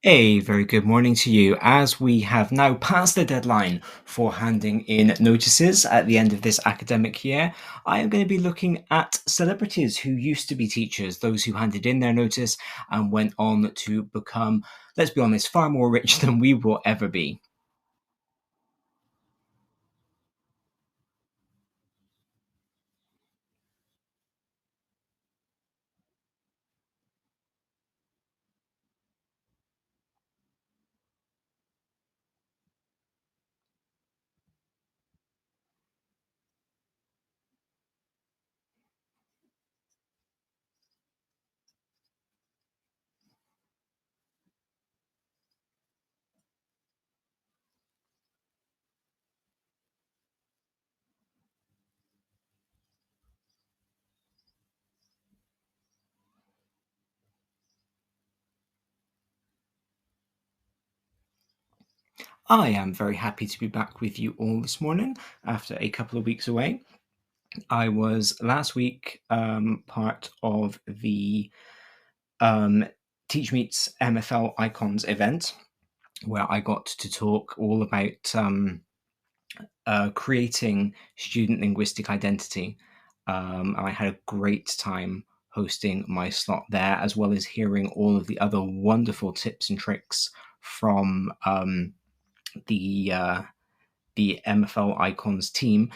A very good morning to you. As we have now passed the deadline for handing in notices at the end of this academic year, I am going to be looking at celebrities who used to be teachers, those who handed in their notice and went on to become, let's be honest, far more rich than we will ever be. I am very happy to be back with you all this morning after a couple of weeks away. I was last week part of the um, Teach Meets MFL Icons event, where I got to talk all about creating student linguistic identity. I had a great time hosting my slot there, as well as hearing all of the other wonderful tips and tricks from the uh, the MFL Icons team.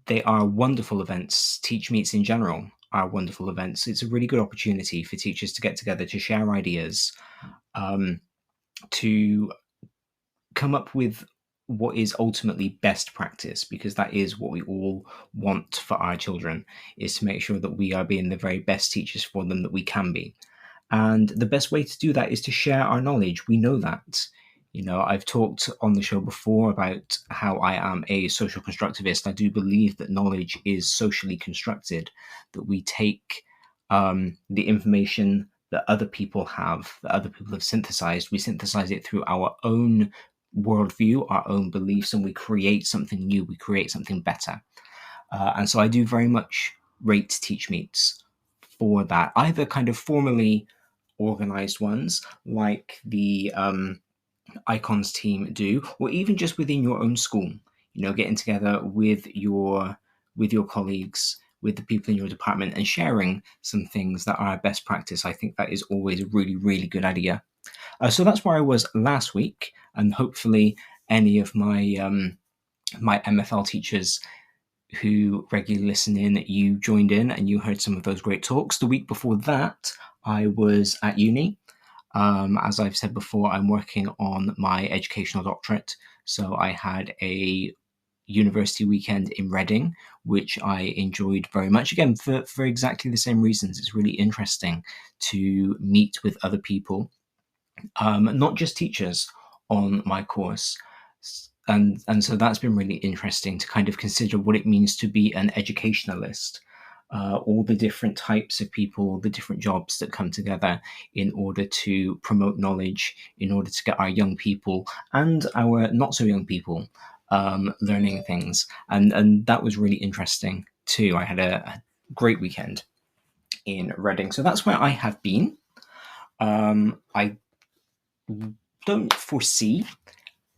They are wonderful events. Teach Meets in general are wonderful events. It's a really good opportunity for teachers to get together to share ideas, um, to come up with what is ultimately best practice, because that is what we all want for our children, is to make sure that we are being the very best teachers for them that we can be. And the best way to do that is to share our knowledge. We know that. I've talked on the show before about how I am a social constructivist. I do believe that knowledge is socially constructed, that we take the information that other people have, that other people have synthesized, we synthesize it through our own worldview, our own beliefs, and we create something new, we create something better. And so I do very much rate Teach Meets for that, either kind of formally organized ones like the Icons team do, or even just within your own school. Getting together with your colleagues, with the people in your department, and sharing some things that are best practice. I think that is always a really, really good idea. So that's where I was last week, and hopefully any of my MFL teachers who regularly listen in, you joined in and you heard some of those great talks. The week before that, I was at uni. As I've said before, I'm working on my educational doctorate. So I had a university weekend in Reading, which I enjoyed very much. Again, for exactly the same reasons. It's really interesting to meet with other people, not just teachers, on my course. And so that's been really interesting to kind of consider what it means to be an educationalist, all the different types of people, the different jobs that come together in order to promote knowledge, in order to get our young people and our not so young people learning things. And that was really interesting too. I had a great weekend in Reading. So that's where I have been. I don't foresee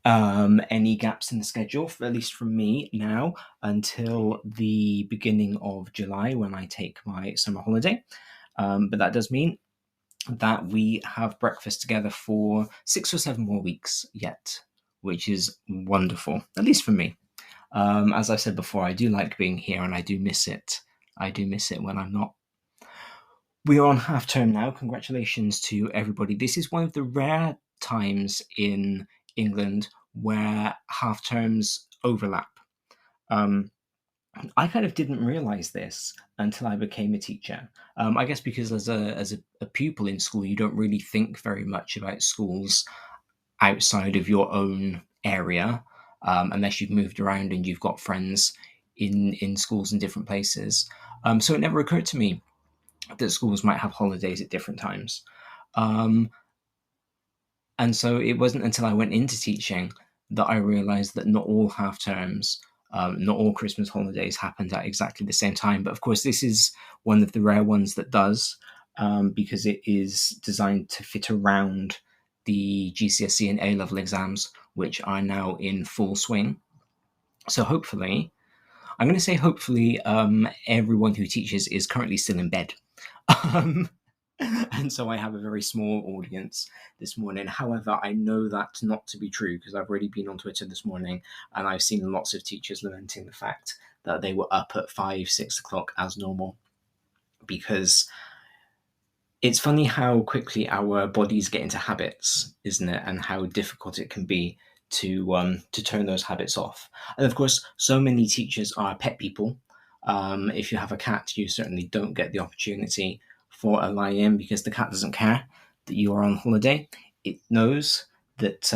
any gaps in the schedule, at least from me now, until the beginning of July when I take my summer holiday. But that does mean that we have breakfast together for 6 or 7 more weeks yet, which is wonderful, at least for me. As I said before, I do like being here and I do miss it. I do miss it when I'm not. We are on half term now. Congratulations to everybody. This is one of the rare times in England where half terms overlap. Um, I kind of didn't realize this until I became a teacher. I guess because as a pupil in school, you don't really think very much about schools outside of your own area, unless you've moved around and you've got friends in schools in different places. So it never occurred to me that schools might have holidays at different times. Um, and so it wasn't until I went into teaching that I realized that not all half terms, not all Christmas holidays happened at exactly the same time. But of course, this is one of the rare ones that does, because it is designed to fit around the GCSE and A-level exams, which are now in full swing. So hopefully, I'm going to say hopefully, everyone who teaches is currently still in bed. And so I have a very small audience this morning. However, I know that not to be true because I've already been on Twitter this morning and I've seen lots of teachers lamenting the fact that they were up at 5-6 o'clock as normal, because it's funny how quickly our bodies get into habits, isn't it? And how difficult it can be to turn those habits off. And of course, so many teachers are pet people. If you have a cat, you certainly don't get the opportunity for a lie-in because the cat doesn't care that you are on holiday. It knows that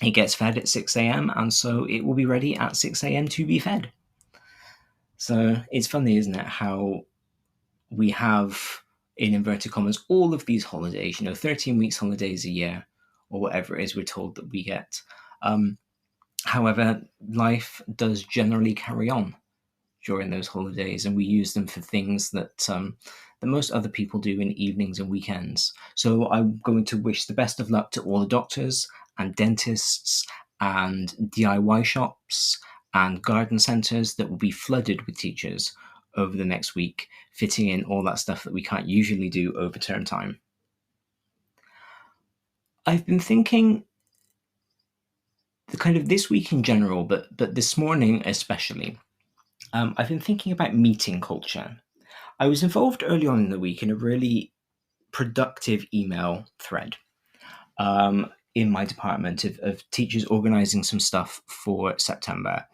it gets fed at 6 a.m. and so it will be ready at 6 a.m. to be fed. So it's funny, isn't it, how we have, in inverted commas, all of these holidays, 13 weeks holidays a year, or whatever it is we're told that we get. However, life does generally carry on during those holidays, and we use them for things that most other people do in evenings and weekends. So I'm going to wish the best of luck to all the doctors and dentists and DIY shops and garden centres that will be flooded with teachers over the next week, fitting in all that stuff that we can't usually do over term time. I've been thinking kind of this week in general, but this morning especially, I've been thinking about meeting culture. I was involved early on in the week in a really productive email thread in my department of teachers organising some stuff for September.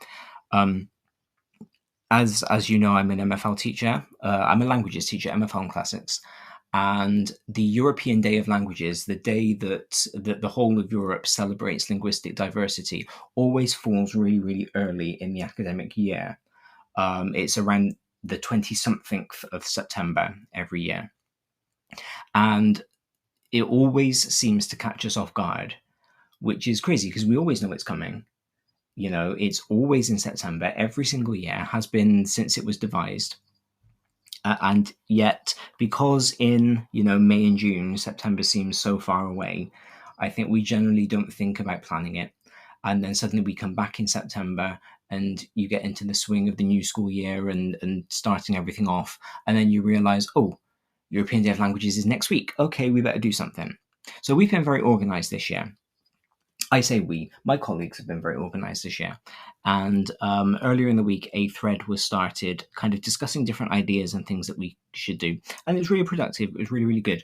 As you know, I'm an MFL teacher. I'm a languages teacher, MFL and Classics. And the European Day of Languages, the day that the whole of Europe celebrates linguistic diversity, always falls really, really early in the academic year. It's around the 20-something of September every year. And it always seems to catch us off guard, which is crazy because we always know it's coming. It's always in September, every single year, has been since it was devised. And yet, because in, May and June, September seems so far away, I think we generally don't think about planning it. And then suddenly we come back in September and you get into the swing of the new school year and starting everything off. And then you realize, oh, European Day of Languages is next week. Okay, we better do something. So we've been very organized this year. I say we, my colleagues have been very organized this year. And earlier in the week, a thread was started kind of discussing different ideas and things that we should do. And it was really productive. It was really, really good.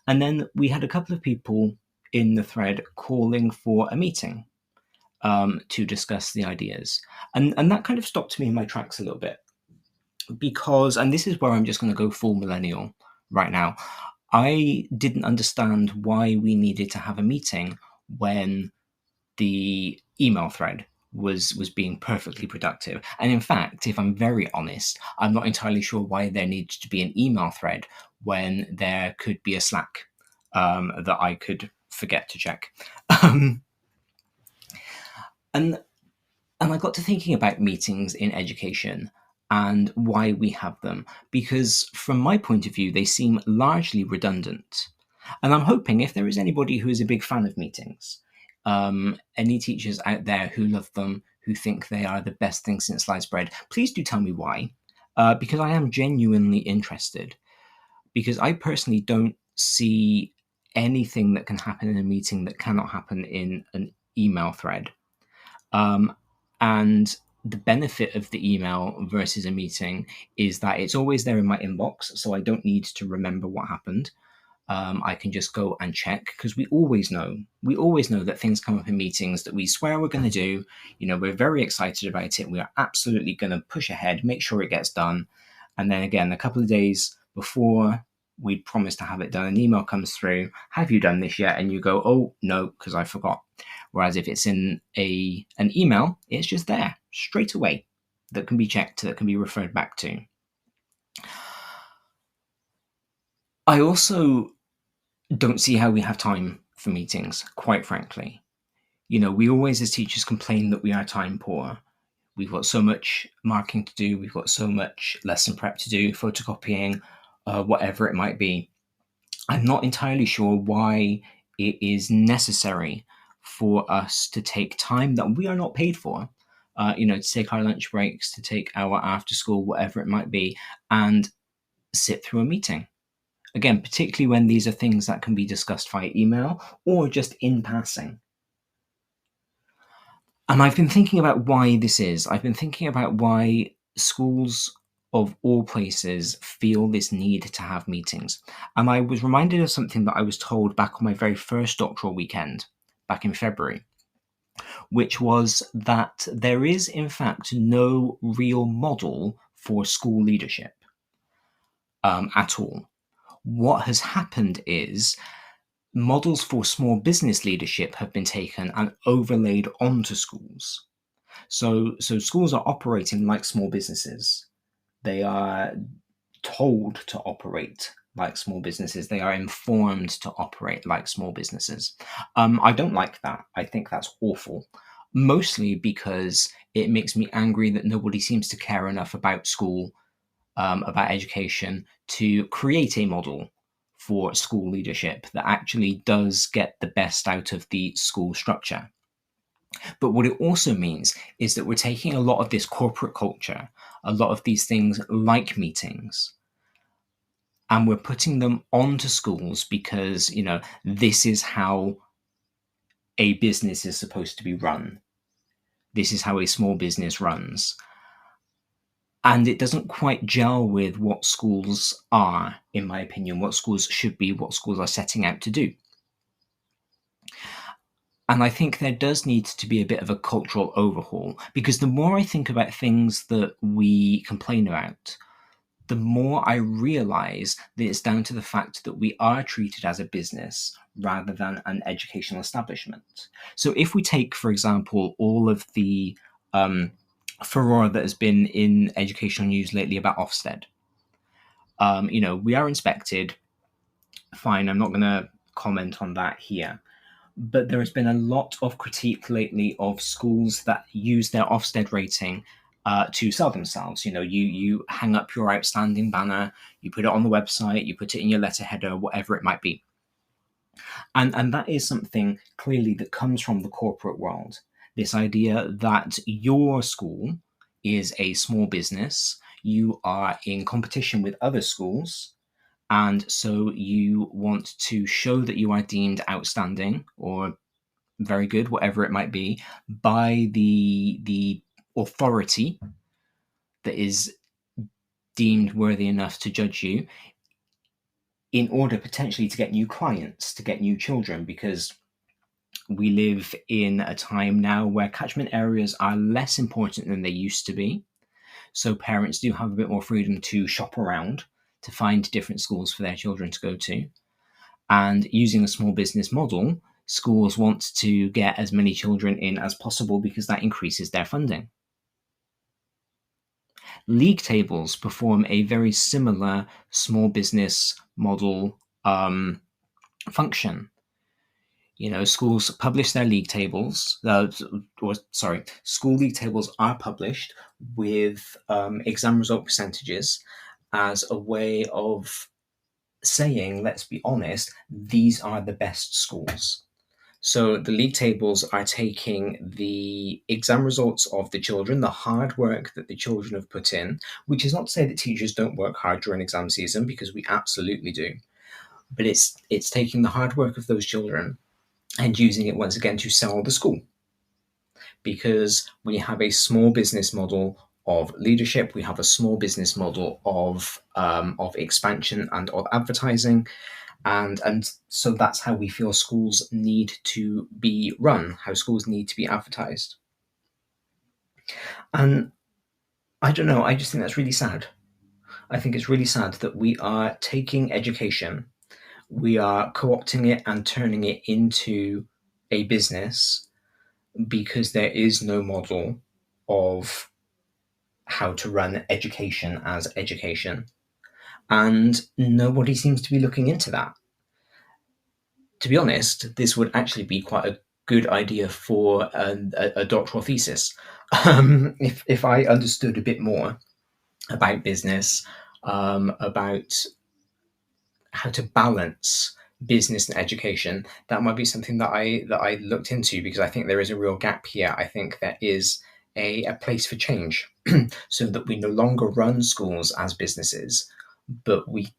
And then we had a couple of people in the thread calling for a meeting to discuss the ideas. And that kind of stopped me in my tracks a little bit. Because, and this is where I'm just going to go full millennial right now, I didn't understand why we needed to have a meeting when the email thread was being perfectly productive. And in fact, if I'm very honest, I'm not entirely sure why there needs to be an email thread when there could be a Slack that I could forget to check. And I got to thinking about meetings in education and why we have them, because from my point of view, they seem largely redundant. And I'm hoping if there is anybody who is a big fan of meetings, any teachers out there who love them, who think they are the best thing since sliced bread, please do tell me why, because I am genuinely interested. Because I personally don't see anything that can happen in a meeting that cannot happen in an email thread. And the benefit of the email versus a meeting is that it's always there in my inbox, so I don't need to remember what happened. I can just go and check, because we always know that things come up in meetings that we swear we're going to do. We're very excited about it. We are absolutely going to push ahead, make sure it gets done. And then again, a couple of days before we promised to have it done, an email comes through, have you done this yet? And you go, oh, no, because I forgot. Whereas if it's in an email, it's just there straight away, that can be checked, that can be referred back to. I also don't see how we have time for meetings, quite frankly. We always as teachers complain that we are time poor. We've got so much marking to do, we've got so much lesson prep to do, photocopying, whatever it might be. I'm not entirely sure why it is necessary for us to take time that we are not paid for, to take our lunch breaks, to take our after school, whatever it might be, and sit through a meeting. Again, particularly when these are things that can be discussed via email or just in passing. And I've been thinking about why this is. I've been thinking about why schools of all places feel this need to have meetings. And I was reminded of something that I was told back on my very first doctoral weekend, back in February, which was that there is, in fact, no real model for school leadership at all. What has happened is models for small business leadership have been taken and overlaid onto schools. So schools are operating like small businesses. They are told to operate like small businesses. They are informed to operate like small businesses. I don't like that. I think that's awful. Mostly because it makes me angry that nobody seems to care enough about school, about education, to create a model for school leadership that actually does get the best out of the school structure. But what it also means is that we're taking a lot of this corporate culture, a lot of these things like meetings, and we're putting them onto schools because, this is how a business is supposed to be run. This is how a small business runs. And it doesn't quite gel with what schools are, in my opinion, what schools should be, what schools are setting out to do. And I think there does need to be a bit of a cultural overhaul, because the more I think about things that we complain about, the more I realize that it's down to the fact that we are treated as a business rather than an educational establishment. So if we take, for example, all of the furore that has been in educational news lately about Ofsted, we are inspected. Fine, I'm not going to comment on that here. But there has been a lot of critique lately of schools that use their Ofsted rating to sell themselves. You hang up your outstanding banner, you put it on the website, you put it in your letter header, whatever it might be. And that is something clearly that comes from the corporate world. This idea that your school is a small business, you are in competition with other schools, and so you want to show that you are deemed outstanding or very good, whatever it might be, by the authority that is deemed worthy enough to judge you, in order potentially to get new clients, to get new children, because we live in a time now where catchment areas are less important than they used to be. So parents do have a bit more freedom to shop around to find different schools for their children to go to. And using a small business model, schools want to get as many children in as possible because that increases their funding. League tables perform a very similar small business model function. Schools publish their league tables, school league tables are published with exam result percentages as a way of saying, let's be honest, these are the best schools. So the league tables are taking the exam results of the children, the hard work that the children have put in, which is not to say that teachers don't work hard during exam season, because we absolutely do. But it's taking the hard work of those children and using it once again to sell the school. Because we have a small business model of leadership, we have a small business model of expansion and of advertising. And so that's how we feel schools need to be run, how schools need to be advertised. And I don't know, I just think that's really sad. I think it's really sad that we are taking education, we are co-opting it and turning it into a business because there is no model of how to run education as education. And nobody seems to be looking into that. To be honest, this would actually be quite a good idea for a doctoral thesis. If I understood a bit more about business, about how to balance business and education, that might be something that I looked into, because I think there is a real gap here. I think there is a place for change, so that we no longer run schools as businesses, but we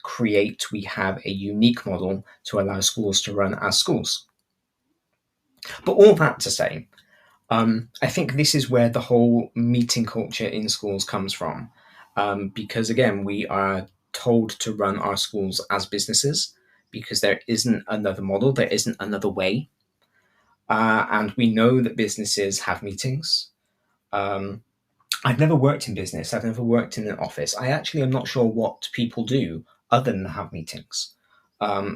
have a unique model to allow schools to run as schools. But all that to say, I think this is where the whole meeting culture in schools comes from, because again, we are told to run our schools as businesses because there isn't another model, there isn't another way, and we know that businesses have meetings. I've never worked in business. I've never worked in an office. I actually am not sure what people do other than have meetings.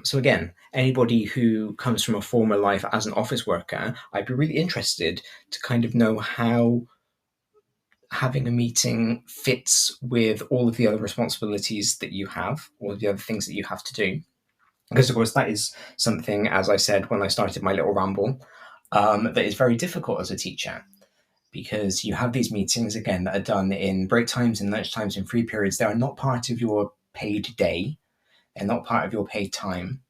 So again, anybody who comes from a former life as an office worker, I'd be really interested to kind of know how having a meeting fits with all of the other responsibilities that you have, all of the other things that you have to do. Because of course that is something, as I said when I started my little ramble, that is very difficult as a teacher. Because you have these meetings, again, that are done in break times, in lunch times, in free periods. They are not part of your paid day. They're not part of your paid time.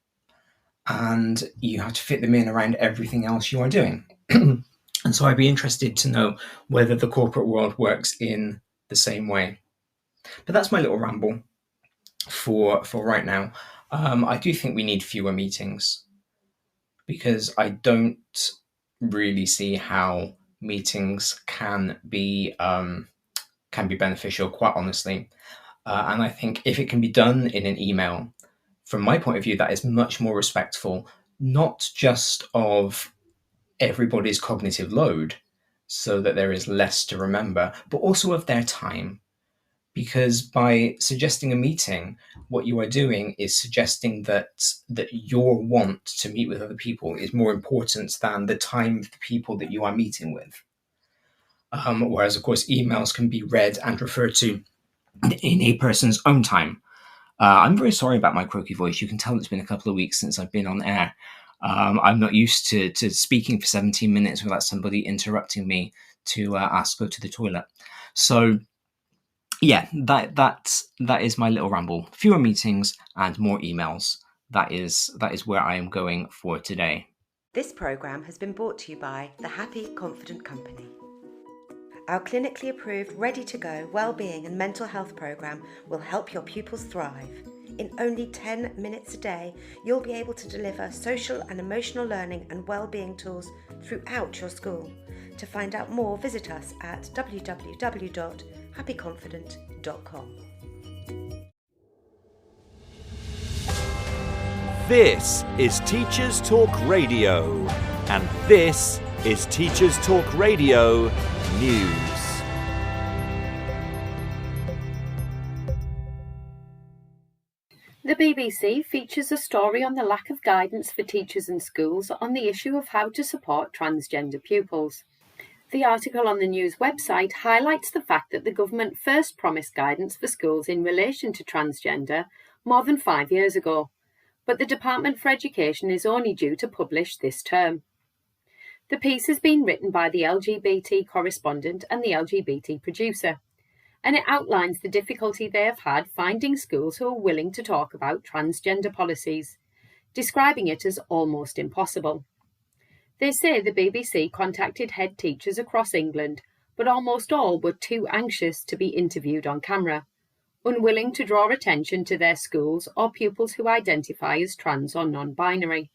And you have to fit them in around everything else you are doing. And so I'd be interested to know whether the corporate world works in the same way. But that's my little ramble for right now. I do think we need fewer meetings, because I don't really see how meetings can be beneficial, quite honestly. And I think if it can be done in an email, from my point of view, that is much more respectful, not just of everybody's cognitive load, so that there is less to remember, but also of their time. Because by suggesting a meeting, what you are doing is suggesting that your want to meet with other people is more important than the time of the people that you are meeting with. Whereas, of course, emails can be read and referred to in a person's own time. I'm very sorry about my croaky voice. You can tell it's been a couple of weeks since I've been on air. I'm not used to speaking for 17 minutes without somebody interrupting me to ask go to the toilet. So yeah, that is my little ramble. Fewer meetings and more emails. That is where I am going for today. This programme has been brought to you by the Happy Confident Company. Our clinically approved, ready-to-go wellbeing and mental health programme will help your pupils thrive. In only 10 minutes a day, you'll be able to deliver social and emotional learning and wellbeing tools throughout your school. To find out more, visit us at www.happyconfident.com. This is Teachers Talk Radio, and this is Teachers Talk Radio News. The BBC features a story on the lack of guidance for teachers and schools on the issue of how to support transgender pupils. The article on the news website highlights the fact that the government first promised guidance for schools in relation to transgender more than 5 years ago, but the Department for Education is only due to publish this term. The piece has been written by the LGBT correspondent and the LGBT producer, and it outlines the difficulty they have had finding schools who are willing to talk about transgender policies, describing it as almost impossible. They say the BBC contacted head teachers across England, but almost all were too anxious to be interviewed on camera, unwilling to draw attention to their schools or pupils who identify as trans or non-binary.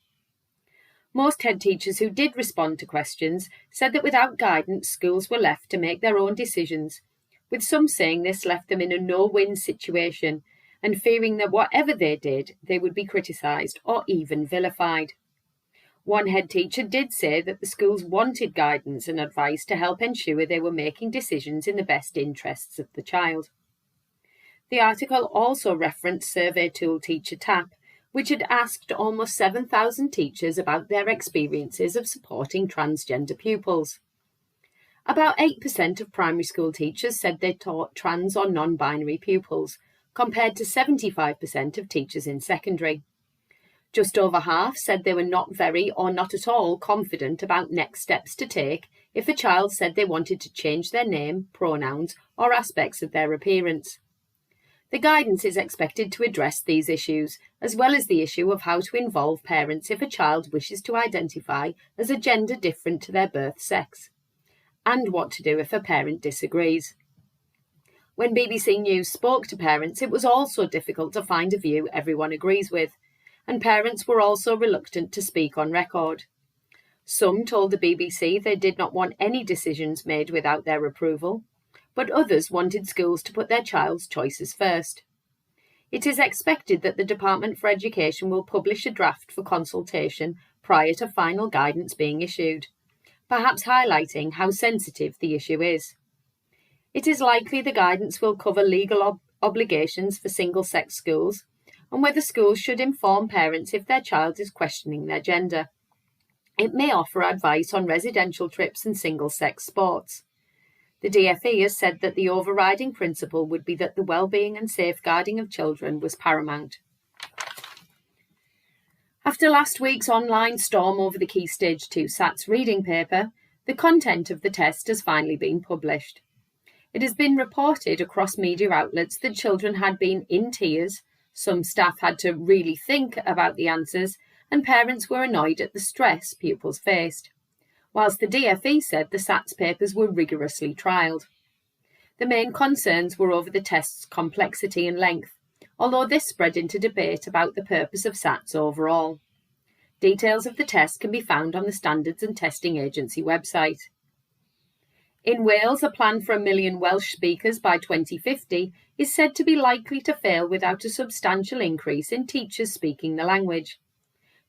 Most head teachers who did respond to questions said that without guidance, schools were left to make their own decisions, with some saying this left them in a no-win situation and fearing that whatever they did, they would be criticised or even vilified. One head teacher did say that the schools wanted guidance and advice to help ensure they were making decisions in the best interests of the child. The article also referenced survey tool Teacher Tapp, which had asked almost 7,000 teachers about their experiences of supporting transgender pupils. About 8% of primary school teachers said they taught trans or non-binary pupils, compared to 75% of teachers in secondary. Just over half said they were not very or not at all confident about next steps to take if a child said they wanted to change their name, pronouns, or aspects of their appearance. The guidance is expected to address these issues, as well as the issue of how to involve parents if a child wishes to identify as a gender different to their birth sex, and what to do if a parent disagrees. When BBC News spoke to parents, it was also difficult to find a view everyone agrees with, and parents were also reluctant to speak on record. Some told the BBC they did not want any decisions made without their approval, but others wanted schools to put their child's choices first. It is expected that the Department for Education will publish a draft for consultation prior to final guidance being issued, perhaps highlighting how sensitive the issue is. It is likely the guidance will cover legal obligations for single-sex schools and whether schools should inform parents if their child is questioning their gender. It may offer advice on residential trips and single-sex sports. The DfE has said that the overriding principle would be that the well-being and safeguarding of children was paramount. After last week's online storm over the Key Stage 2 SATS reading paper, the content of the test has finally been published. It has been reported across media outlets that children had been in tears, some staff had to really think about the answers, and parents were annoyed at the stress pupils faced, whilst the DfE said the SATS papers were rigorously trialled. The main concerns were over the test's complexity and length, although this spread into debate about the purpose of SATS overall. Details of the test can be found on the Standards and Testing Agency website. In Wales, a plan for 1 million Welsh speakers by 2050 is said to be likely to fail without a substantial increase in teachers speaking the language.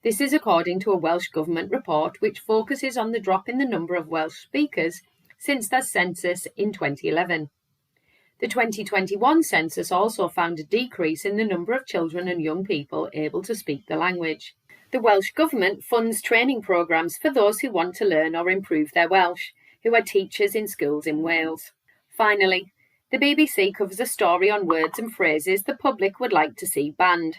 This is according to a Welsh Government report which focuses on the drop in the number of Welsh speakers since the census in 2011. The 2021 census also found a decrease in the number of children and young people able to speak the language. The Welsh Government funds training programmes for those who want to learn or improve their Welsh, who are teachers in schools in Wales. Finally, the BBC covers a story on words and phrases the public would like to see banned.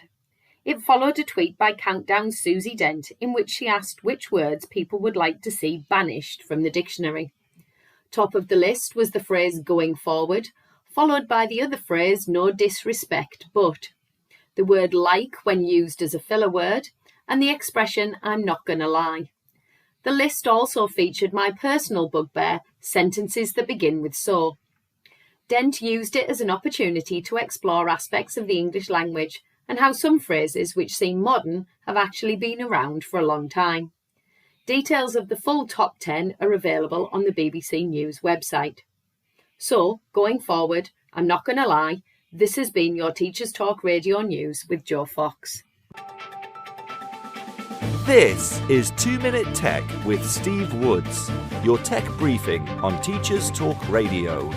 It followed a tweet by Countdown Susie Dent in which she asked which words people would like to see banished from the dictionary. Top of the list was the phrase going forward, followed by the other phrase no disrespect but, the word like when used as a filler word, and the expression I'm not gonna lie. The list also featured my personal bugbear, sentences that begin with so. Dent used it as an opportunity to explore aspects of the English language and how some phrases which seem modern have actually been around for a long time. Details of the full top 10 are available on the BBC News website. So, going forward, I'm not going to lie, this has been your Teachers Talk Radio News with Joe Fox. This is 2 Minute Tech with Steve Woods, your tech briefing on Teachers Talk Radio.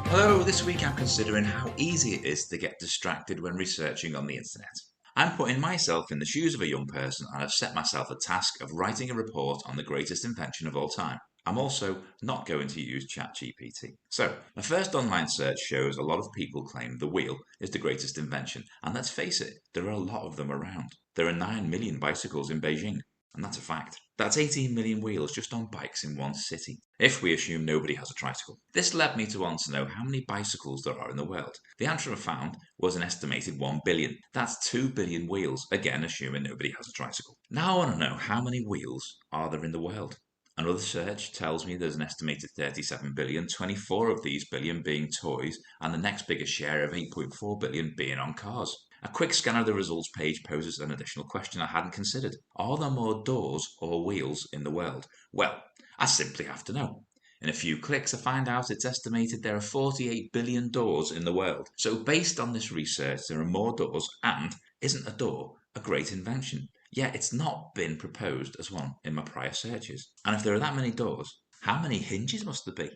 Hello, this week I'm considering how easy it is to get distracted when researching on the internet. I'm putting myself in the shoes of a young person and I've set myself the task of writing a report on the greatest invention of all time. I'm also not going to use ChatGPT. So, my first online search shows a lot of people claim the wheel is the greatest invention, and let's face it, there are a lot of them around. There are 9 million bicycles in Beijing, and that's a fact. That's 18 million wheels just on bikes in one city, if we assume nobody has a tricycle. This led me to want to know how many bicycles there are in the world. The answer I found was an estimated 1 billion. That's 2 billion wheels, again assuming nobody has a tricycle. Now I want to know how many wheels are there in the world. Another search tells me there's an estimated 37 billion, 24 of these billion being toys, and the next biggest share of 8.4 billion being on cars. A quick scan of the results page poses an additional question I hadn't considered. Are there more doors or wheels in the world? Well, I simply have to know. In a few clicks I find out it's estimated there are 48 billion doors in the world. So based on this research there are more doors, and isn't a door a great invention? Yet it's not been proposed as one in my prior searches. And if there are that many doors, how many hinges must there be?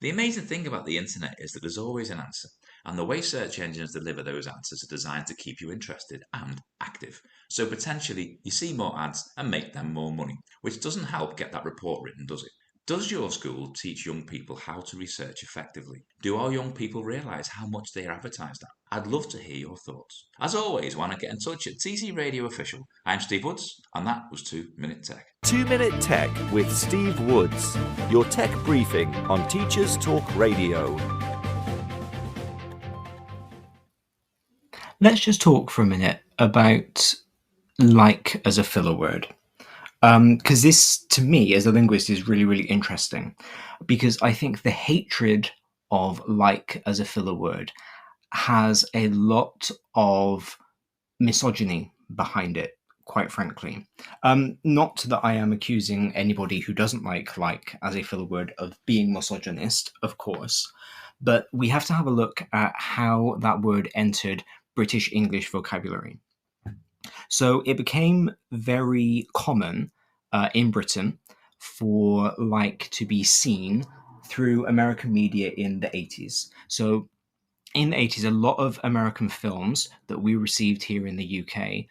The amazing thing about the internet is that there's always an answer, and the way search engines deliver those answers are designed to keep you interested and active. So potentially you see more ads and make them more money, which doesn't help get that report written, does it? Does your school teach young people how to research effectively? Do our young people realise how much they are advertised at? I'd love to hear your thoughts. As always, why not get in touch at TC Radio Official. I'm Steve Woods, and that was 2 Minute Tech. 2 Minute Tech with Steve Woods, your tech briefing on Teachers Talk Radio. Let's just talk for a minute about like as a filler word. Because this, to me, as a linguist, is really, really interesting. Because I think the hatred of like as a filler word has a lot of misogyny behind it, quite frankly. Not that I am accusing anybody who doesn't like as a filler word of being misogynist, of course, but we have to have a look at how that word entered British English vocabulary. So it became very common in Britain for like to be seen through American media in the 80s. So in the 80s, a lot of American films that we received here in the UK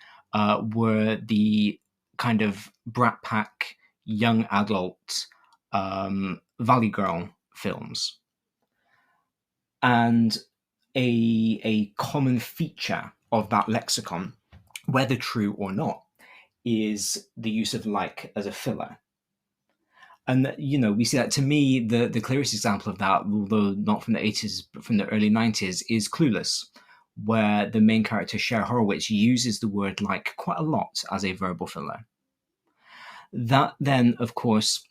were the kind of brat pack, young adult Valley Girl films. And a common feature of that lexicon, whether true or not, is the use of like as a filler. And we see that. To me, the clearest example of that, although not from the 80s but from the early 90s, is Clueless, where the main character Cher Horowitz uses the word like quite a lot as a verbal filler. That then, of course,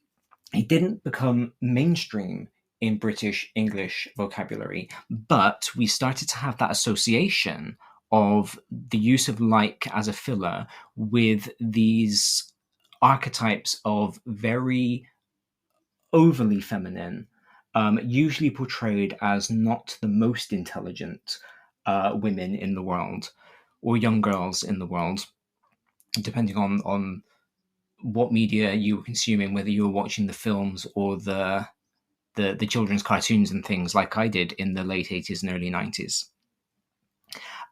it didn't become mainstream in British English vocabulary, but we started to have that association of the use of like as a filler with these archetypes of very overly feminine, usually portrayed as not the most intelligent women in the world or young girls in the world, depending on what media you were consuming, whether you were watching the films or the children's cartoons and things like I did in the late 80s and early 90s.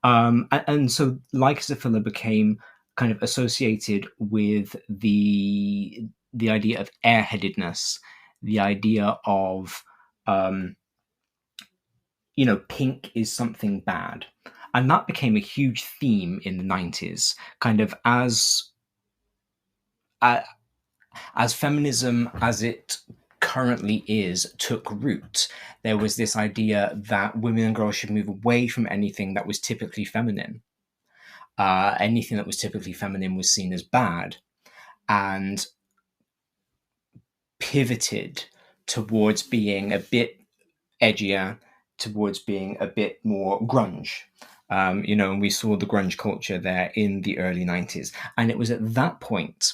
And so like as a filler became kind of associated with the idea of airheadedness, the idea of pink is something bad. And that became a huge theme in the 90s, kind of as feminism as it currently is took root. There was this idea that women and girls should move away from anything that was typically feminine. Anything that was typically feminine was seen as bad, and pivoted towards being a bit edgier, towards being a bit more grunge. And we saw the grunge culture there in the early 90s. And it was at that point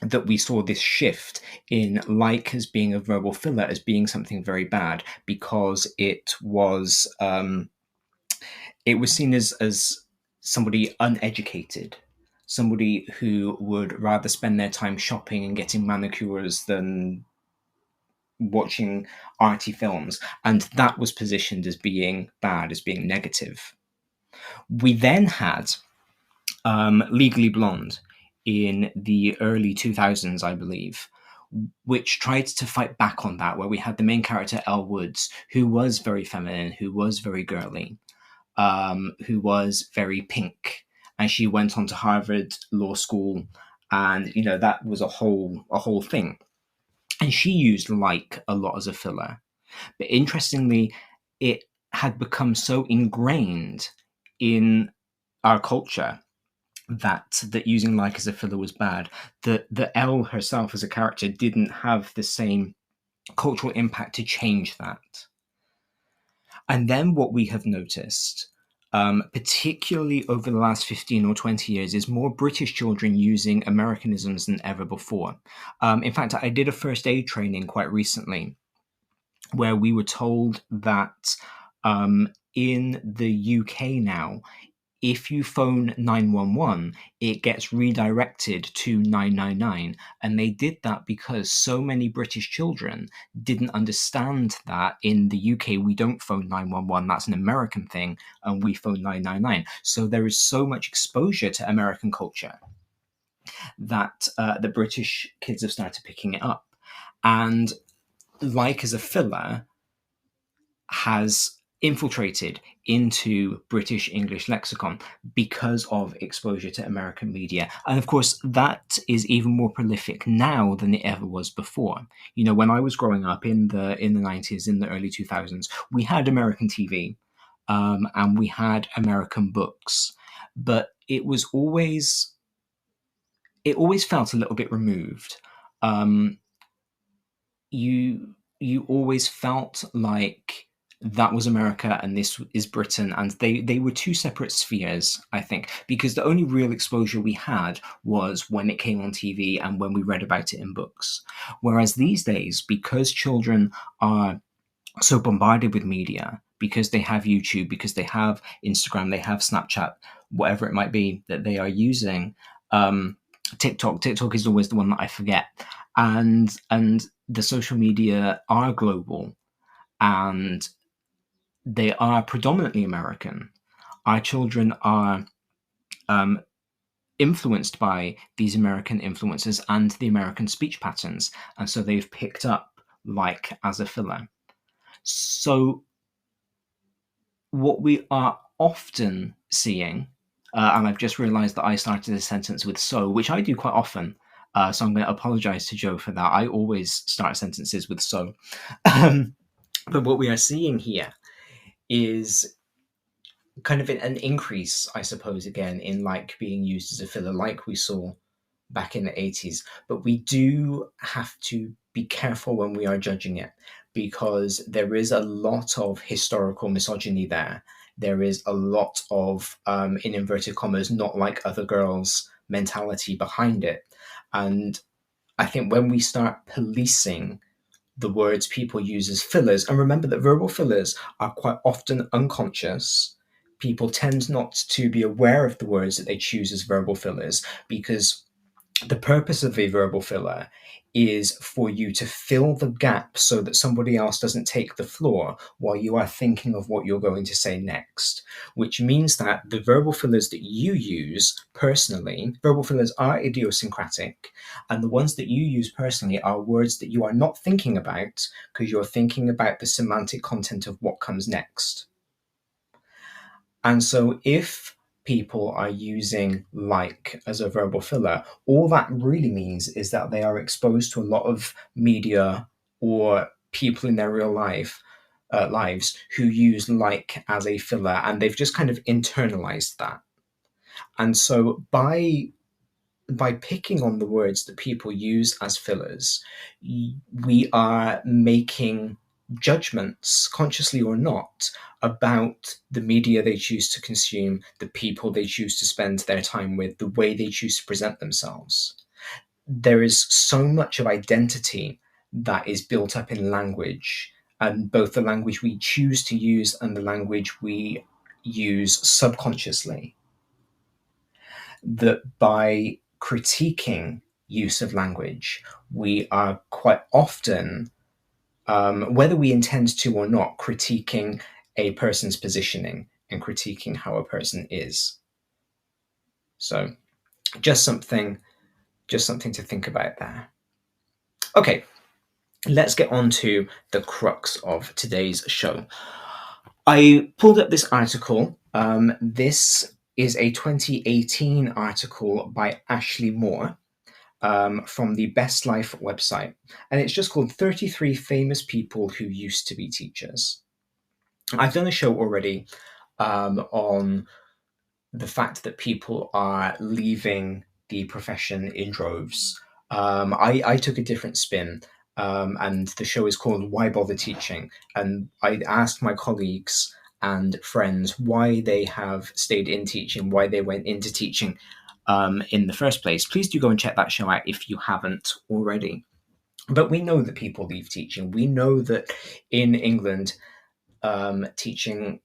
that we saw this shift in like as being a verbal filler, as being something very bad, because it was seen as somebody uneducated, somebody who would rather spend their time shopping and getting manicures than watching arty films. And that was positioned as being bad, as being negative. We then had Legally Blonde in the early 2000s, I believe, which tried to fight back on that, where we had the main character, Elle Woods, who was very feminine, who was very girly, who was very pink. And she went on to Harvard Law School, and, that was a whole thing. And she used like a lot as a filler. But interestingly, it had become so ingrained in our culture that using like as a filler was bad, that Elle herself as a character didn't have the same cultural impact to change that. And then what we have noticed, particularly over the last 15 or 20 years, is more British children using Americanisms than ever before. In fact, I did a first aid training quite recently where we were told that in the UK now, if you phone 911, it gets redirected to 999. And they did that because so many British children didn't understand that in the UK, we don't phone 911. That's an American thing. And we phone 999. So there is so much exposure to American culture that the British kids have started picking it up. And like as a filler has infiltrated into British English lexicon because of exposure to American media. And of course, that is even more prolific now than it ever was before. When I was growing up in the 90s, in the early 2000s, we had American TV. and we had American books, but it always felt a little bit removed. Um, you always felt like that was America and this is Britain, and they were two separate spheres, I think, because the only real exposure we had was when it came on TV and when we read about it in books. Whereas these days, because children are so bombarded with media, because they have YouTube, because they have Instagram, they have Snapchat, whatever it might be that they are using, TikTok is always the one that I forget, and the social media are global and they are predominantly American. Our children are influenced by these American influences and the American speech patterns, and so they've picked up like as a filler. So what we are often seeing, and I've just realized that I started a sentence with so, which I do quite often. So I'm going to apologize to Joe for that. I always start sentences with so. But what we are seeing here is kind of an increase, I suppose, again, in like being used as a filler, like we saw back in the 80s. But we do have to be careful when we are judging it, because there is a lot of historical misogyny there. There is a lot of, in inverted commas, not like other girls mentality behind it. And I think when we start policing the words people use as fillers, and remember that verbal fillers are quite often unconscious, people tend not to be aware of the words that they choose as verbal fillers, because the purpose of a verbal filler is for you to fill the gap so that somebody else doesn't take the floor while you are thinking of what you're going to say next, which means that the verbal fillers that you use personally, verbal fillers are idiosyncratic, and the ones that you use personally are words that you are not thinking about because you're thinking about the semantic content of what comes next. And so if people are using like as a verbal filler, all that really means is that they are exposed to a lot of media or people in their real lives who use like as a filler, and they've just kind of internalized that. And so by picking on the words that people use as fillers, we are making judgments, consciously or not, about the media they choose to consume, the people they choose to spend their time with, the way they choose to present themselves. There is so much of identity that is built up in language, and both the language we choose to use and the language we use subconsciously, that by critiquing use of language, we are quite often, whether we intend to or not, critiquing a person's positioning and critiquing how a person is. So just something to think about there. Okay, let's get on to the crux of today's show. I pulled up this article. This is a 2018 article by Ashley Moore from the Best Life website. And it's just called 33 Famous People Who Used to Be Teachers. I've done a show already on the fact that people are leaving the profession in droves. I took a different spin, and the show is called Why Bother Teaching? And I asked my colleagues and friends why they have stayed in teaching, why they went into teaching in the first place. Please do go and check that show out if you haven't already. But we know that people leave teaching. We know that in England, a teaching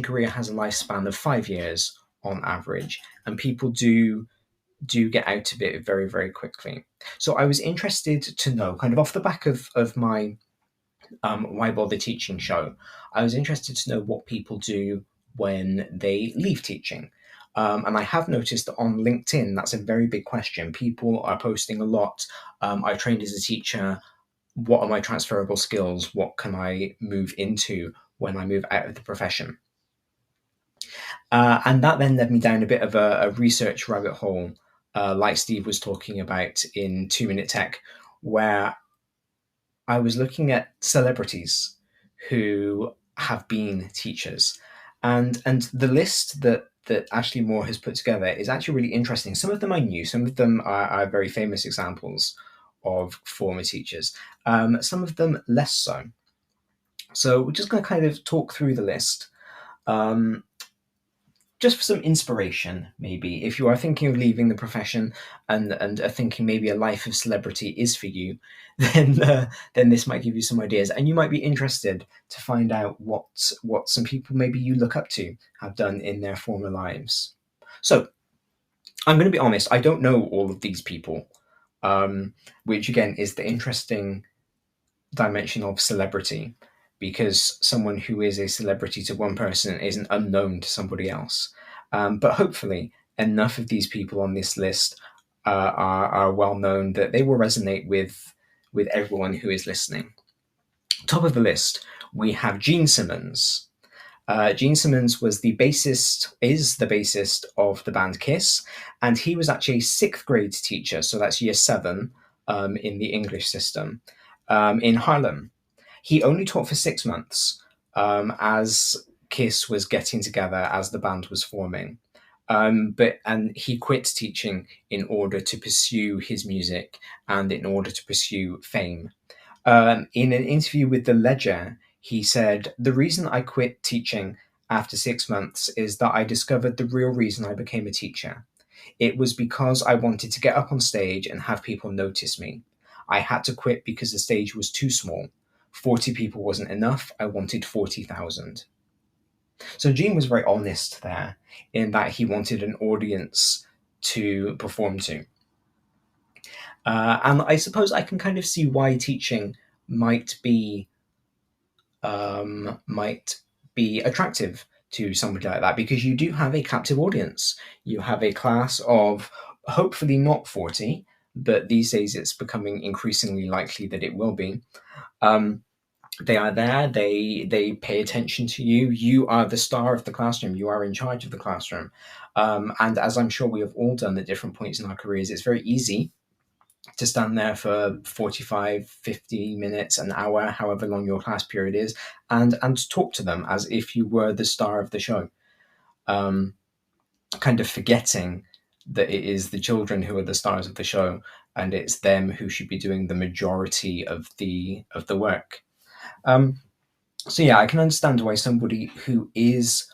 career has a lifespan of 5 years on average, and people do get out of it very, very quickly. So I was interested to know, kind of off the back of my Why Bother Teaching show, I was interested to know what people do when they leave teaching. And I have noticed that on LinkedIn, that's a very big question. People are posting a lot. I trained as a teacher. What are my transferable skills? What can I move into when I move out of the profession? And that then led me down a bit of a research rabbit hole, like Steve was talking about in 2 Minute Tech, where I was looking at celebrities who have been teachers. And the list that Ashley Moore has put together is actually really interesting. Some of them I knew, some of them are very famous examples of former teachers, some of them less so. So we're just going to kind of talk through the list. Just for some inspiration, maybe, if you are thinking of leaving the profession and are thinking maybe a life of celebrity is for you, then this might give you some ideas, and you might be interested to find out what some people maybe you look up to have done in their former lives. So I'm going to be honest, I don't know all of these people, which again is the interesting dimension of celebrity, because someone who is a celebrity to one person isn't unknown to somebody else. But hopefully enough of these people on this list are well known that they will resonate with everyone who is listening. Top of the list, we have Gene Simmons. Gene Simmons is the bassist of the band Kiss, and he was actually a 6th grade teacher, so that's year 7 in the English system, in Harlem. He only taught for 6 months as Kiss was getting together, as the band was forming. But he quit teaching in order to pursue his music and in order to pursue fame. In an interview with The Ledger, he said, "The reason I quit teaching after 6 months is that I discovered the real reason I became a teacher. It was because I wanted to get up on stage and have people notice me. I had to quit because the stage was too small. 40 people wasn't enough. I wanted 40,000. So Gene was very honest there in that he wanted an audience to perform to. And I suppose I can kind of see why teaching might be attractive to somebody like that, because you do have a captive audience. You have a class of hopefully not 40, but these days it's becoming increasingly likely that it will be. They are there, they pay attention to you. You are the star of the classroom. You are in charge of the classroom. And as I'm sure we have all done at different points in our careers, it's very easy to stand there for 45, 50 minutes, an hour, however long your class period is, and talk to them as if you were the star of the show. Kind of forgetting that it is the children who are the stars of the show, and it's them who should be doing the majority of the work. So yeah, I can understand why somebody who is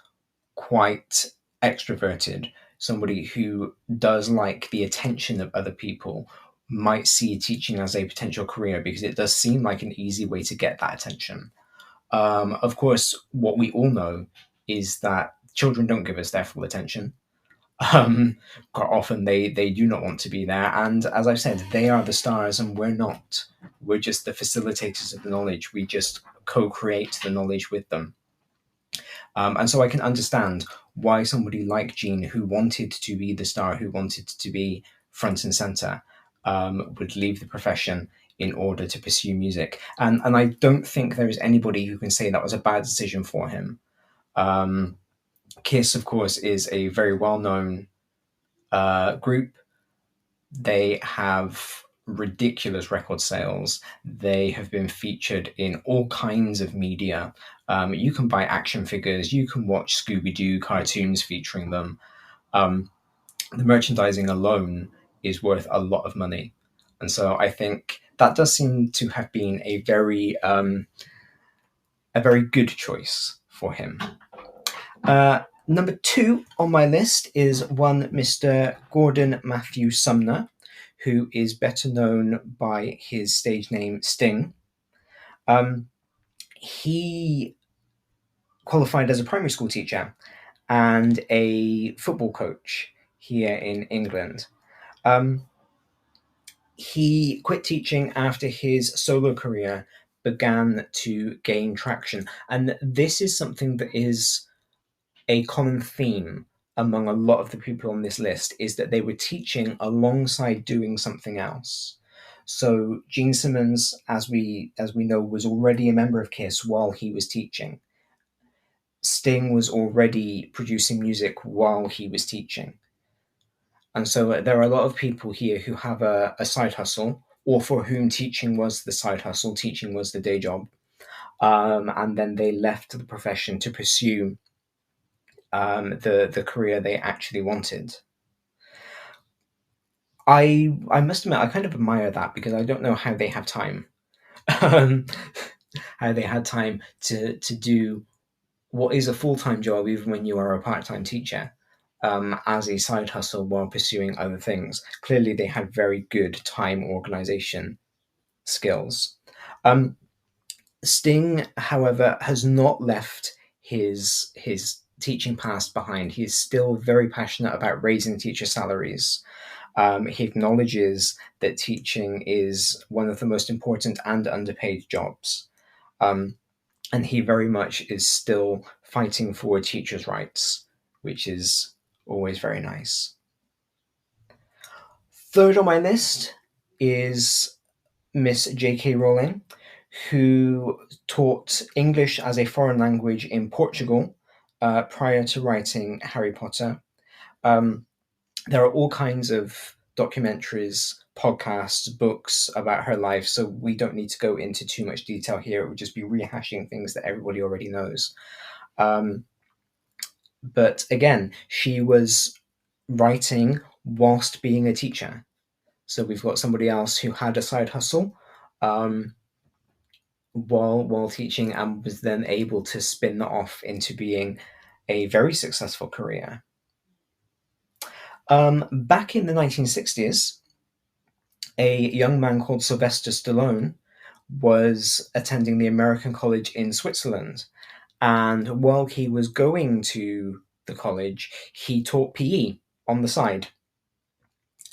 quite extroverted, somebody who does like the attention of other people, might see teaching as a potential career, because it does seem like an easy way to get that attention. Of course, what we all know is that children don't give us their full attention. Quite often they do not want to be there, and as I've said, they are the stars and we're not. We're just the facilitators of the knowledge. We just co-create the knowledge with them. And so I can understand why somebody like Gene, who wanted to be the star, who wanted to be front and center, would leave the profession in order to pursue music. And I don't think there is anybody who can say that was a bad decision for him. Kiss, of course, is a very well-known group. They have ridiculous record sales. They have been featured in all kinds of media. You can buy action figures. You can watch Scooby-Doo cartoons featuring them. The merchandising alone is worth a lot of money. And so I think that does seem to have been a very good choice for him. Number 2 on my list is one Mr. Gordon Matthew Sumner, who is better known by his stage name Sting. He qualified as a primary school teacher and a football coach here in England. He quit teaching after his solo career began to gain traction. And this is something that is a common theme among a lot of the people on this list, is that they were teaching alongside doing something else. So Gene Simmons, as we know, was already a member of Kiss while he was teaching. Sting was already producing music while he was teaching. And so there are a lot of people here who have a side hustle, or for whom teaching was the side hustle, teaching was the day job. And then they left the profession to pursue the career they actually wanted. I must admit, I kind of admire that, because I don't know how they have time. How they had time to do what is a full-time job, even when you are a part-time teacher, as a side hustle while pursuing other things. Clearly, they had very good time organization skills. Sting, however, has not left his teaching past behind. He is still very passionate about raising teacher salaries. He acknowledges that teaching is one of the most important and underpaid jobs. And he very much is still fighting for teachers' rights, which is always very nice. Third on my list is Miss J.K. Rowling, who taught English as a foreign language in Portugal prior to writing Harry Potter. There are all kinds of documentaries, podcasts, books about her life, so we don't need to go into too much detail here. It would just be rehashing things that everybody already knows. But again, she was writing whilst being a teacher. So we've got somebody else who had a side hustle while teaching, and was then able to spin that off into being a very successful career. Back in the 1960s, a young man called Sylvester Stallone was attending the American College in Switzerland. And while he was going to the college, he taught PE on the side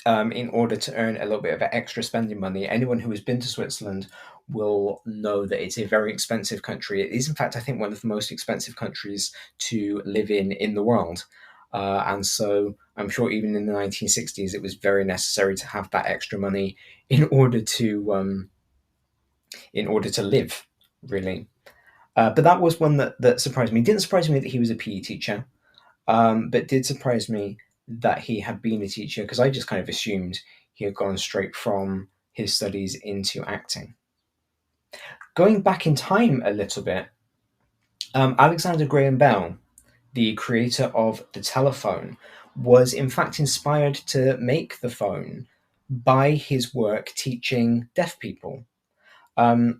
in order to earn a little bit of extra spending money. Anyone who has been to Switzerland will know that it's a very expensive country. It is, in fact, I think, one of the most expensive countries to live in the world. And so I'm sure even in the 1960s, it was very necessary to have that extra money in order to live, really. But that was one that surprised me. It didn't surprise me that he was a PE teacher, but did surprise me that he had been a teacher, because I just kind of assumed he had gone straight from his studies into acting. Going back in time a little bit, Alexander Graham Bell, the creator of the telephone, was in fact inspired to make the phone by his work teaching deaf people.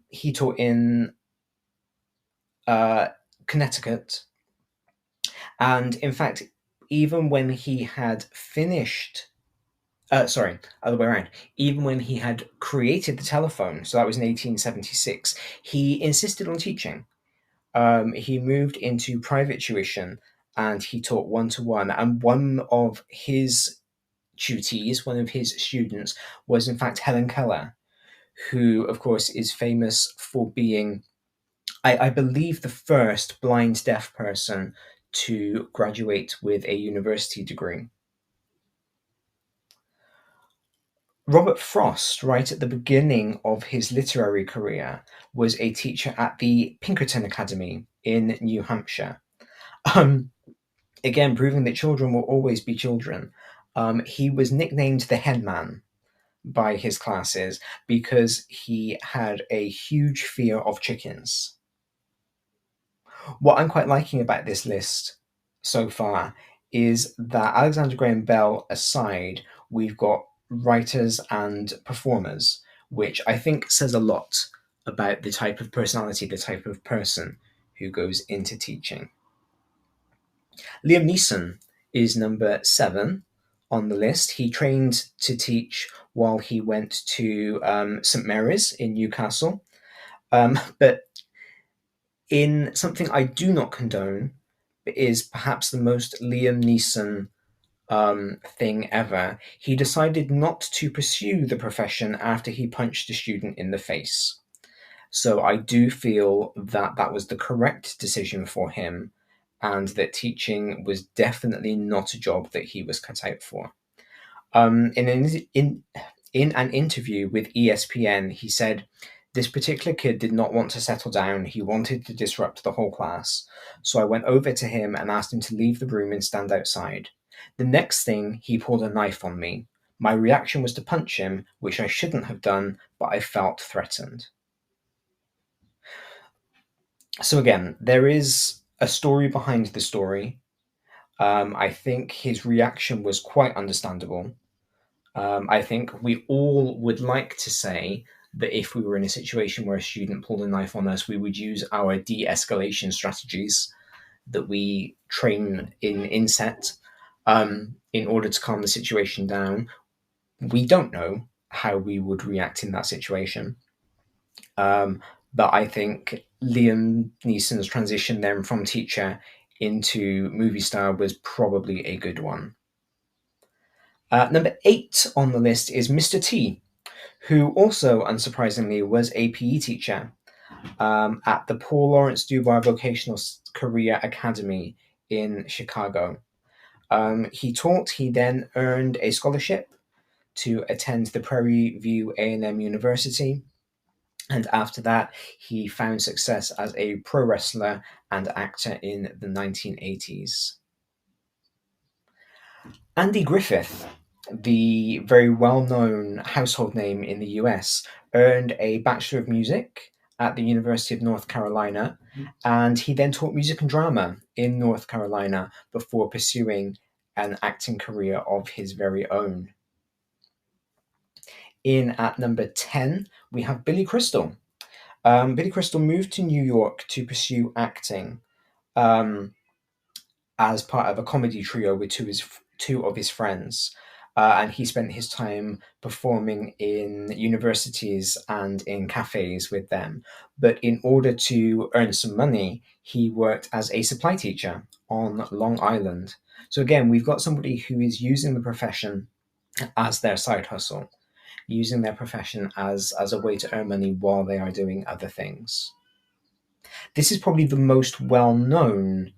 He taught in Connecticut, and in fact, even when he had finished, other way around, even when he had created the telephone, so that was in 1876, he insisted on teaching. He moved into private tuition, and he taught one-to-one, and one of his tutees, one of his students, was in fact Helen Keller, who, of course, is famous for being, I believe, the first blind deaf person to graduate with a university degree. Robert Frost, right at the beginning of his literary career, was a teacher at the Pinkerton Academy in New Hampshire. Again, proving that children will always be children. He was nicknamed the Henman by his classes because he had a huge fear of chickens. What I'm quite liking about this list so far is that, Alexander Graham Bell aside, we've got writers and performers, which I think says a lot about the type of personality, the type of person who goes into teaching. Liam Neeson is number 7 on the list. He trained to teach while he went to St. Mary's in Newcastle. But in something I do not condone, is perhaps the most Liam Neeson thing ever, he decided not to pursue the profession after he punched a student in the face. So I do feel that that was the correct decision for him, and that teaching was definitely not a job that he was cut out for. In an interview with ESPN, he said, "This particular kid did not want to settle down. He wanted to disrupt the whole class. So I went over to him and asked him to leave the room and stand outside. The next thing, he pulled a knife on me. My reaction was to punch him, which I shouldn't have done, but I felt threatened." So again, there is a story behind the story. I think his reaction was quite understandable. I think we all would like to say that if we were in a situation where a student pulled a knife on us, we would use our de-escalation strategies that we train in inset in order to calm the situation down. We don't know how we would react in that situation. But I think Liam Neeson's transition then from teacher into movie star was probably a good one. Number 8 on the list is Mr. T, who also, unsurprisingly, was a PE teacher at the Paul Laurence Dunbar Vocational Career Academy in Chicago. He taught, he then earned a scholarship to attend the Prairie View A&M University. And after that, he found success as a pro wrestler and actor in the 1980s. Andy Griffith, the very well-known household name in the US, earned a Bachelor of Music at the University of North Carolina, and he then taught music and drama in North Carolina before pursuing an acting career of his very own. In at number 10, we have Billy Crystal. Billy Crystal moved to New York to pursue acting as part of a comedy trio with two of his friends. And he spent his time performing in universities and in cafes with them. But in order to earn some money, he worked as a supply teacher on Long Island. So again, we've got somebody who is using the profession as their side hustle, using their profession as a way to earn money while they are doing other things. This is probably the most well-known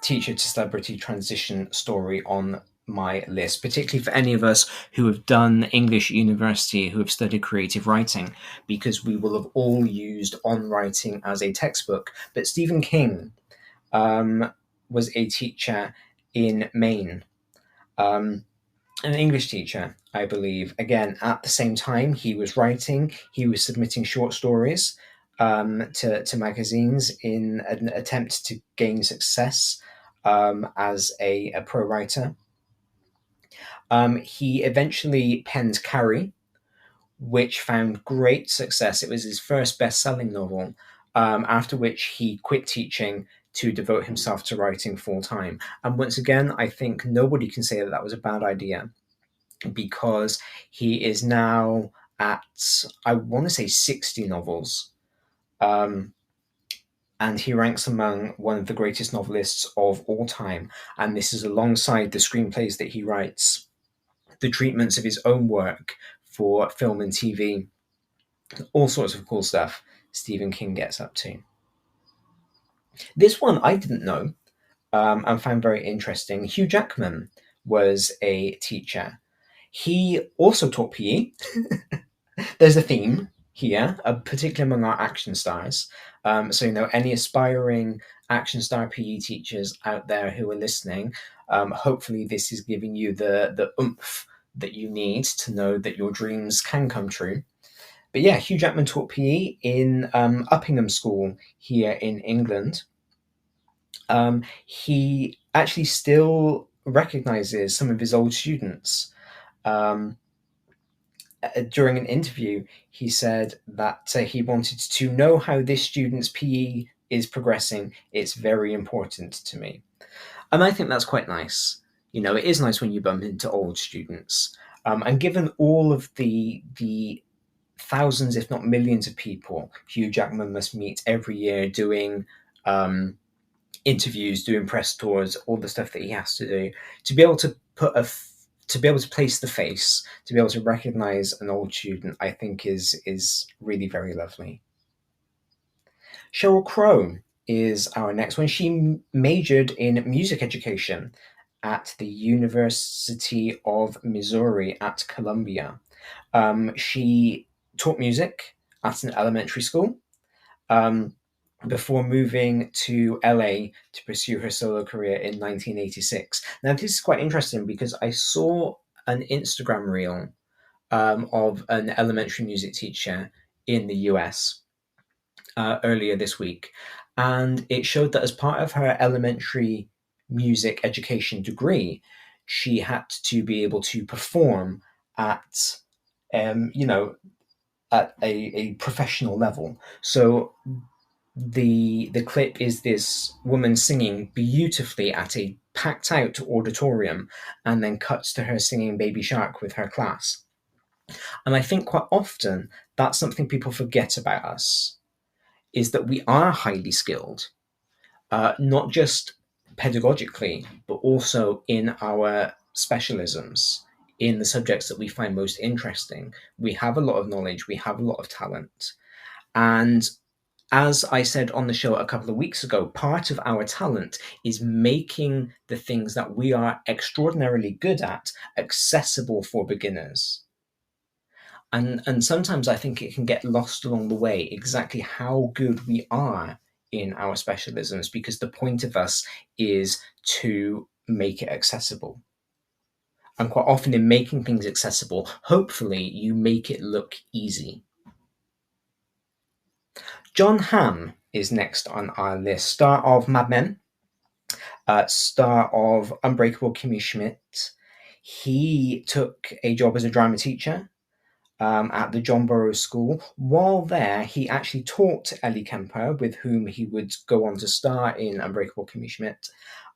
teacher to celebrity transition story on my list, particularly for any of us who have done English university, who have studied creative writing, because we will have all used On Writing as a textbook. But Stephen King was a teacher in Maine, an English teacher, I believe. Again, at the same time he was writing, he was submitting short stories to magazines in an attempt to gain success as a pro writer. He eventually penned Carrie, which found great success. It was his first best-selling novel, after which he quit teaching to devote himself to writing full-time. And once again, I think nobody can say that was a bad idea, because he is now at, I want to say, 60 novels. And he ranks among one of the greatest novelists of all time. And this is alongside the screenplays that he writes, the treatments of his own work for film and TV, all sorts of cool stuff Stephen King gets up to. This one I didn't know and found very interesting. Hugh Jackman was a teacher. He also taught PE. There's a theme here, particularly among our action stars. So, any aspiring action star PE teachers out there who are listening, hopefully this is giving you the oomph that you need to know that your dreams can come true. But yeah, Hugh Jackman taught PE in Uppingham School here in England. He actually still recognizes some of his old students. During an interview, he said that he wanted to know how this student's PE is progressing. It's very important to me. And I think that's quite nice. It is nice when you bump into old students. And given all of the thousands, if not millions of people Hugh Jackman must meet every year doing interviews, doing press tours, all the stuff that he has to do, to be able to place the face, to be able to recognize an old student, I think is really very lovely. Sheryl Crow is our next one. She majored in music education at the University of Missouri at Columbia. She taught music at an elementary school before moving to LA to pursue her solo career in 1986. Now, this is quite interesting because I saw an Instagram reel of an elementary music teacher in the US. earlier this week, and it showed that as part of her elementary music education degree, she had to be able to perform at, at a professional level. So the clip is this woman singing beautifully at a packed out auditorium, and then cuts to her singing Baby Shark with her class. And I think quite often that's something people forget about us, is that we are highly skilled, not just pedagogically, but also in our specialisms, in the subjects that we find most interesting. We have a lot of knowledge, we have a lot of talent. And as I said on the show a couple of weeks ago, part of our talent is making the things that we are extraordinarily good at accessible for beginners. And sometimes I think it can get lost along the way exactly how good we are in our specialisms, because the point of us is to make it accessible. And quite often in making things accessible, hopefully you make it look easy. Jon Hamm is next on our list, star of Mad Men, star of Unbreakable Kimmy Schmidt. He took a job as a drama teacher at the John Burroughs School. While there, he actually taught Ellie Kemper, with whom he would go on to star in Unbreakable Kimmy Schmidt,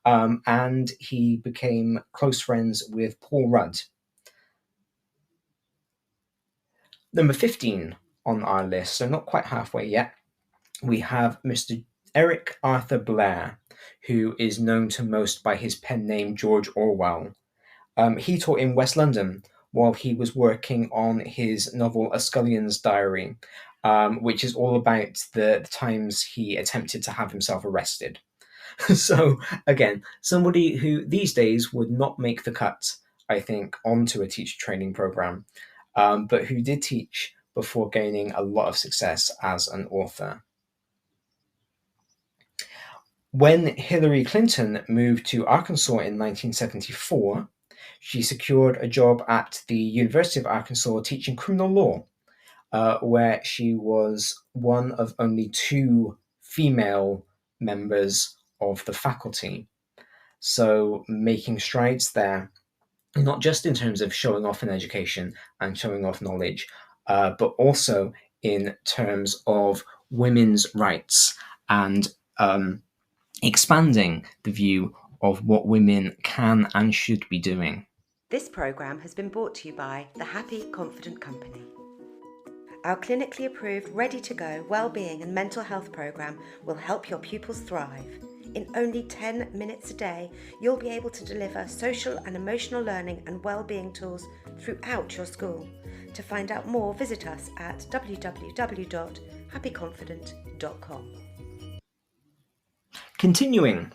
and he became close friends with Paul Rudd. Number 15 on our list, so not quite halfway yet, we have Mr. Eric Arthur Blair, who is known to most by his pen name George Orwell. He taught in West London while he was working on his novel A Scullion's Diary, which is all about the times he attempted to have himself arrested. So, again, somebody who these days would not make the cut, I think, onto a teacher training program, but who did teach before gaining a lot of success as an author. When Hillary Clinton moved to Arkansas in 1974, she secured a job at the University of Arkansas teaching criminal law, where she was one of only 2 female members of the faculty. So making strides there, not just in terms of showing off an education and showing off knowledge, but also in terms of women's rights and expanding the view of what women can and should be doing. This programme has been brought to you by the Happy Confident Company. Our clinically approved, ready-to-go wellbeing and mental health programme will help your pupils thrive. In only 10 minutes a day, you'll be able to deliver social and emotional learning and wellbeing tools throughout your school. To find out more, visit us at www.happyconfident.com. Continuing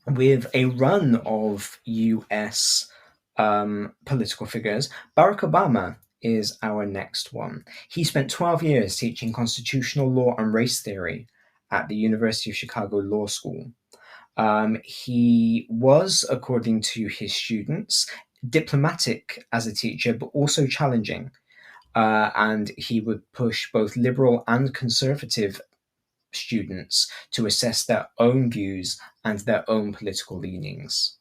with a run of US political figures, Barack Obama is our next one. He spent 12 years teaching constitutional law and race theory at the University of Chicago Law School. He was, according to his students, diplomatic as a teacher, but also challenging. And he would push both liberal and conservative students to assess their own views and their own political leanings.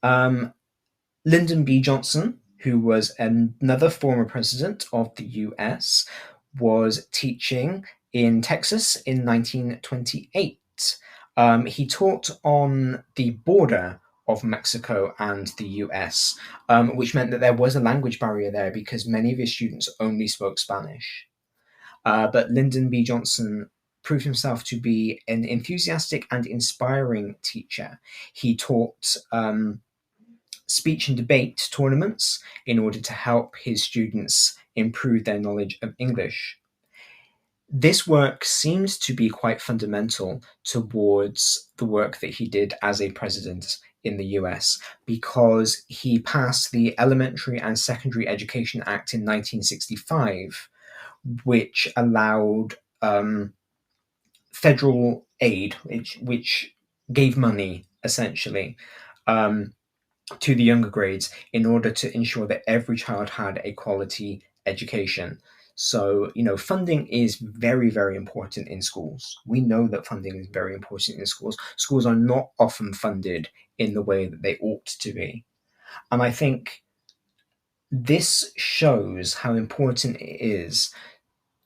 Lyndon B. Johnson, who was another former president of the US, was teaching in Texas in 1928. He taught on the border of Mexico and the US, which meant that there was a language barrier there because many of his students only spoke Spanish. But Lyndon B. Johnson proved himself to be an enthusiastic and inspiring teacher. He taught speech and debate tournaments in order to help his students improve their knowledge of English. This work seems to be quite fundamental towards the work that he did as a president in the US, because he passed the Elementary and Secondary Education Act in 1965, which allowed federal aid, which gave money, essentially, to the younger grades in order to ensure that every child had a quality education. So, funding is very, very important in schools. We know that funding is very important in schools. Schools are not often funded in the way that they ought to be. And I think this shows how important it is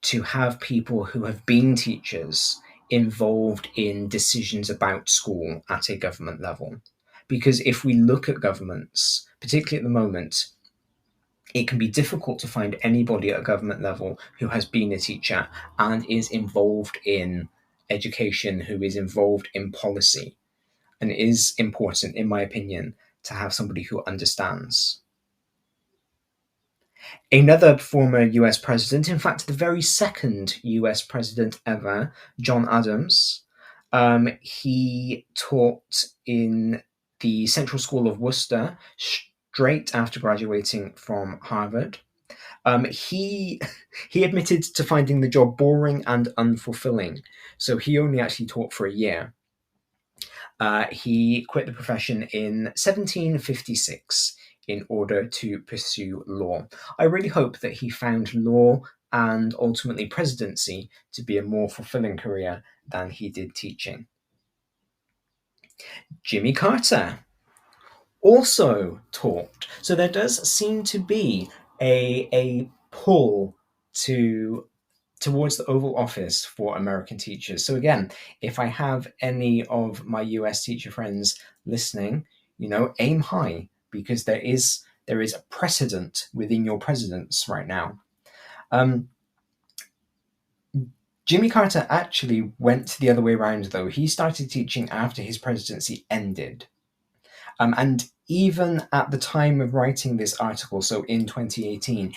to have people who have been teachers involved in decisions about school at a government level. Because if we look at governments, particularly at the moment, it can be difficult to find anybody at a government level who has been a teacher and is involved in education, who is involved in policy. And it is important, in my opinion, to have somebody who understands. Another former US president, in fact, the very second US president ever, John Adams, he taught in the Central School of Worcester straight after graduating from Harvard. He admitted to finding the job boring and unfulfilling, so he only actually taught for a year. He quit the profession in 1756 in order to pursue law. I really hope that he found law and ultimately presidency to be a more fulfilling career than he did teaching. Jimmy Carter also taught. So there does seem to be a pull towards the Oval Office for American teachers. So again, if I have any of my US teacher friends listening, aim high, because there is a precedent within your presidents right now. Jimmy Carter actually went the other way around, though. He started teaching after his presidency ended. And even at the time of writing this article, so in 2018,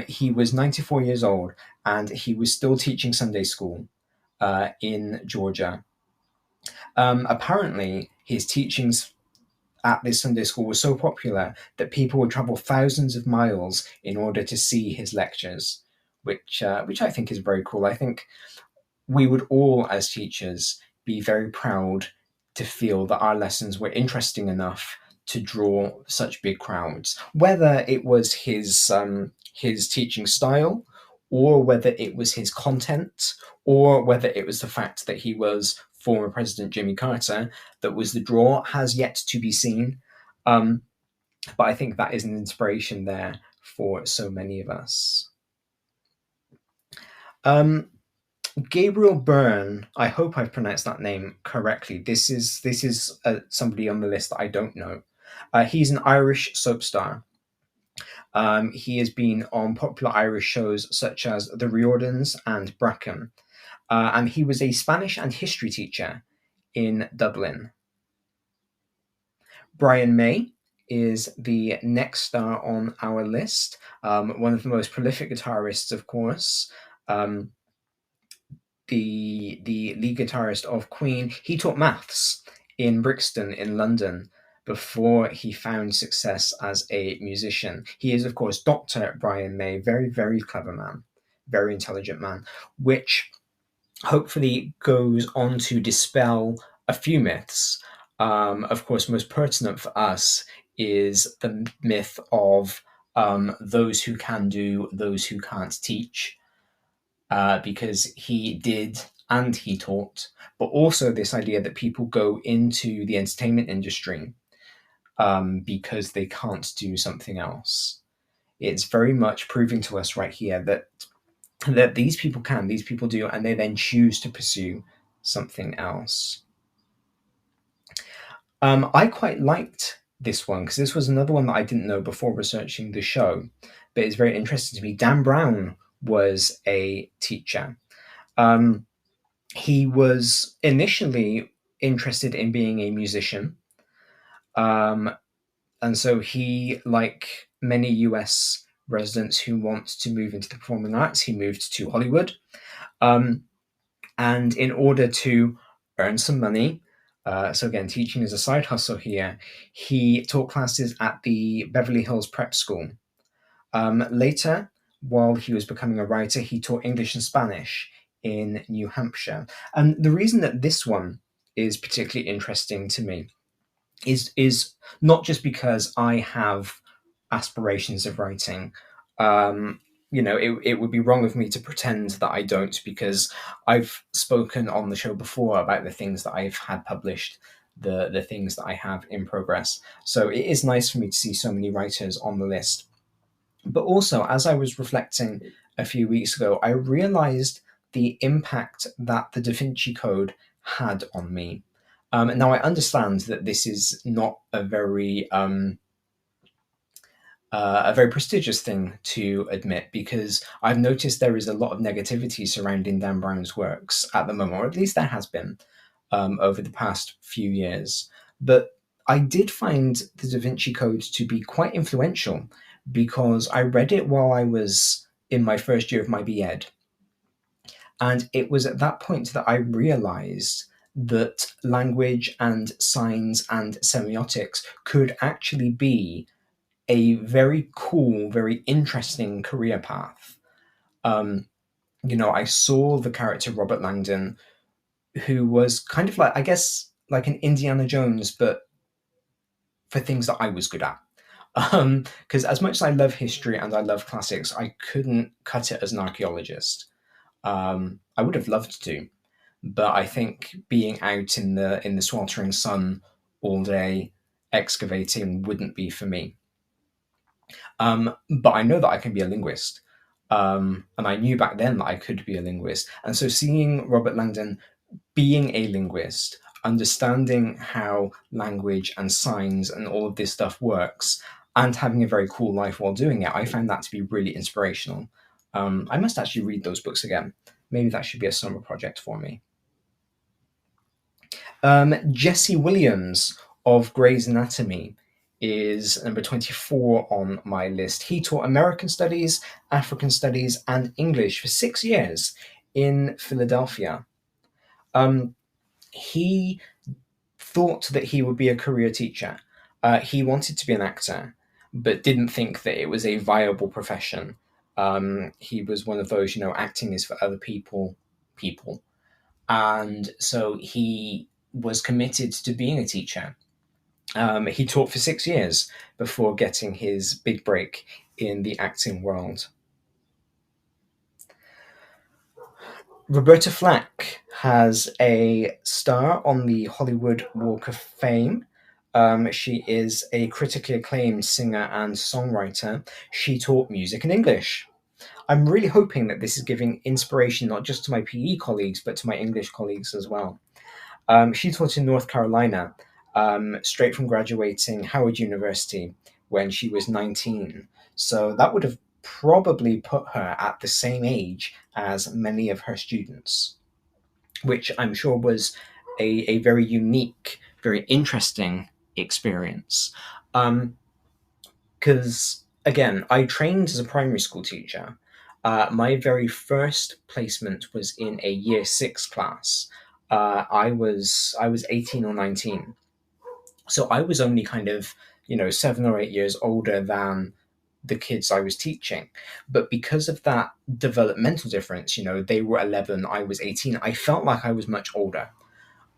he was 94 years old, and he was still teaching Sunday school in Georgia. Apparently, his teachings at this Sunday school were so popular that people would travel thousands of miles in order to see his lectures, which I think is very cool. I think we would all, as teachers, be very proud to feel that our lessons were interesting enough to draw such big crowds, whether it was his teaching style, or whether it was his content, or whether it was the fact that he was former President Jimmy Carter that was the draw, has yet to be seen. But I think that is an inspiration there for so many of us. Gabriel Byrne, I hope I've pronounced that name correctly. This is somebody on the list that I don't know. He's an Irish soap star. He has been on popular Irish shows such as The Riordans and Brecon. And he was a Spanish and history teacher in Dublin. Brian May is the next star on our list. One of the most prolific guitarists, of course. The lead guitarist of Queen. He taught maths in Brixton in London before he found success as a musician. He is, of course, Dr. Brian May, very, very clever man, very intelligent man, which hopefully goes on to dispel a few myths. Of course, most pertinent for us is the myth of those who can do, those who can't teach. Because he did and he taught, but also this idea that people go into the entertainment industry because they can't do something else. It's very much proving to us right here that these people can, these people do, and they then choose to pursue something else. I quite liked this one because this was another one that I didn't know before researching the show, but it's very interesting to me. Dan Brown was a teacher. He was initially interested in being a musician. And so he, like many US residents who want to move into the performing arts, he moved to Hollywood. And in order to earn some money, so again, teaching is a side hustle here, he taught classes at the Beverly Hills Prep School. Later, while he was becoming a writer, he taught English and Spanish in New Hampshire. And the reason that this one is particularly interesting to me is not just because I have aspirations of writing, it would be wrong of me to pretend that I don't, because I've spoken on the show before about the things that I've had published, the things that I have in progress. So it is nice for me to see so many writers on the list. But also, as I was reflecting a few weeks ago, I realized the impact that the Da Vinci Code had on me. Now, I understand that this is not a very prestigious thing to admit, because I've noticed there is a lot of negativity surrounding Dan Brown's works at the moment, or at least there has been over the past few years. But I did find the Da Vinci Code to be quite influential, because I read it while I was in my first year of my B.Ed. And it was at that point that I realized that language and signs and semiotics could actually be a very cool, very interesting career path. I saw the character Robert Langdon, who was kind of like, I guess, like an Indiana Jones, but for things that I was good at. Because as much as I love history and I love classics, I couldn't cut it as an archaeologist. I would have loved to, but I think being out in the sweltering sun all day excavating wouldn't be for me. But I know that I can be a linguist. And I knew back then that I could be a linguist. And so seeing Robert Langdon being a linguist, understanding how language and signs and all of this stuff works, and having a very cool life while doing it, I found that to be really inspirational. I must actually read those books again. Maybe that should be a summer project for me. Jesse Williams of Grey's Anatomy is number 24 on my list. He taught American Studies, African Studies, and English for 6 years in Philadelphia. He thought that he would be a career teacher. He wanted to be an actor, but didn't think that it was a viable profession. He was one of those, acting is for other people. And so he was committed to being a teacher. He taught for 6 years before getting his big break in the acting world. Roberta Flack has a star on the Hollywood Walk of Fame. She is a critically acclaimed singer and songwriter. She taught music and English. I'm really hoping that this is giving inspiration not just to my PE colleagues, but to my English colleagues as well. She taught in North Carolina, straight from graduating Howard University when she was 19. So that would have probably put her at the same age as many of her students, which I'm sure was a very unique, very interesting experience. Because, again, I trained as a primary school teacher. My very first placement was in a year 6 class. I was 18 or 19. So I was only kind of, 7 or 8 years older than the kids I was teaching. But because of that developmental difference, they were 11, I was 18, I felt like I was much older.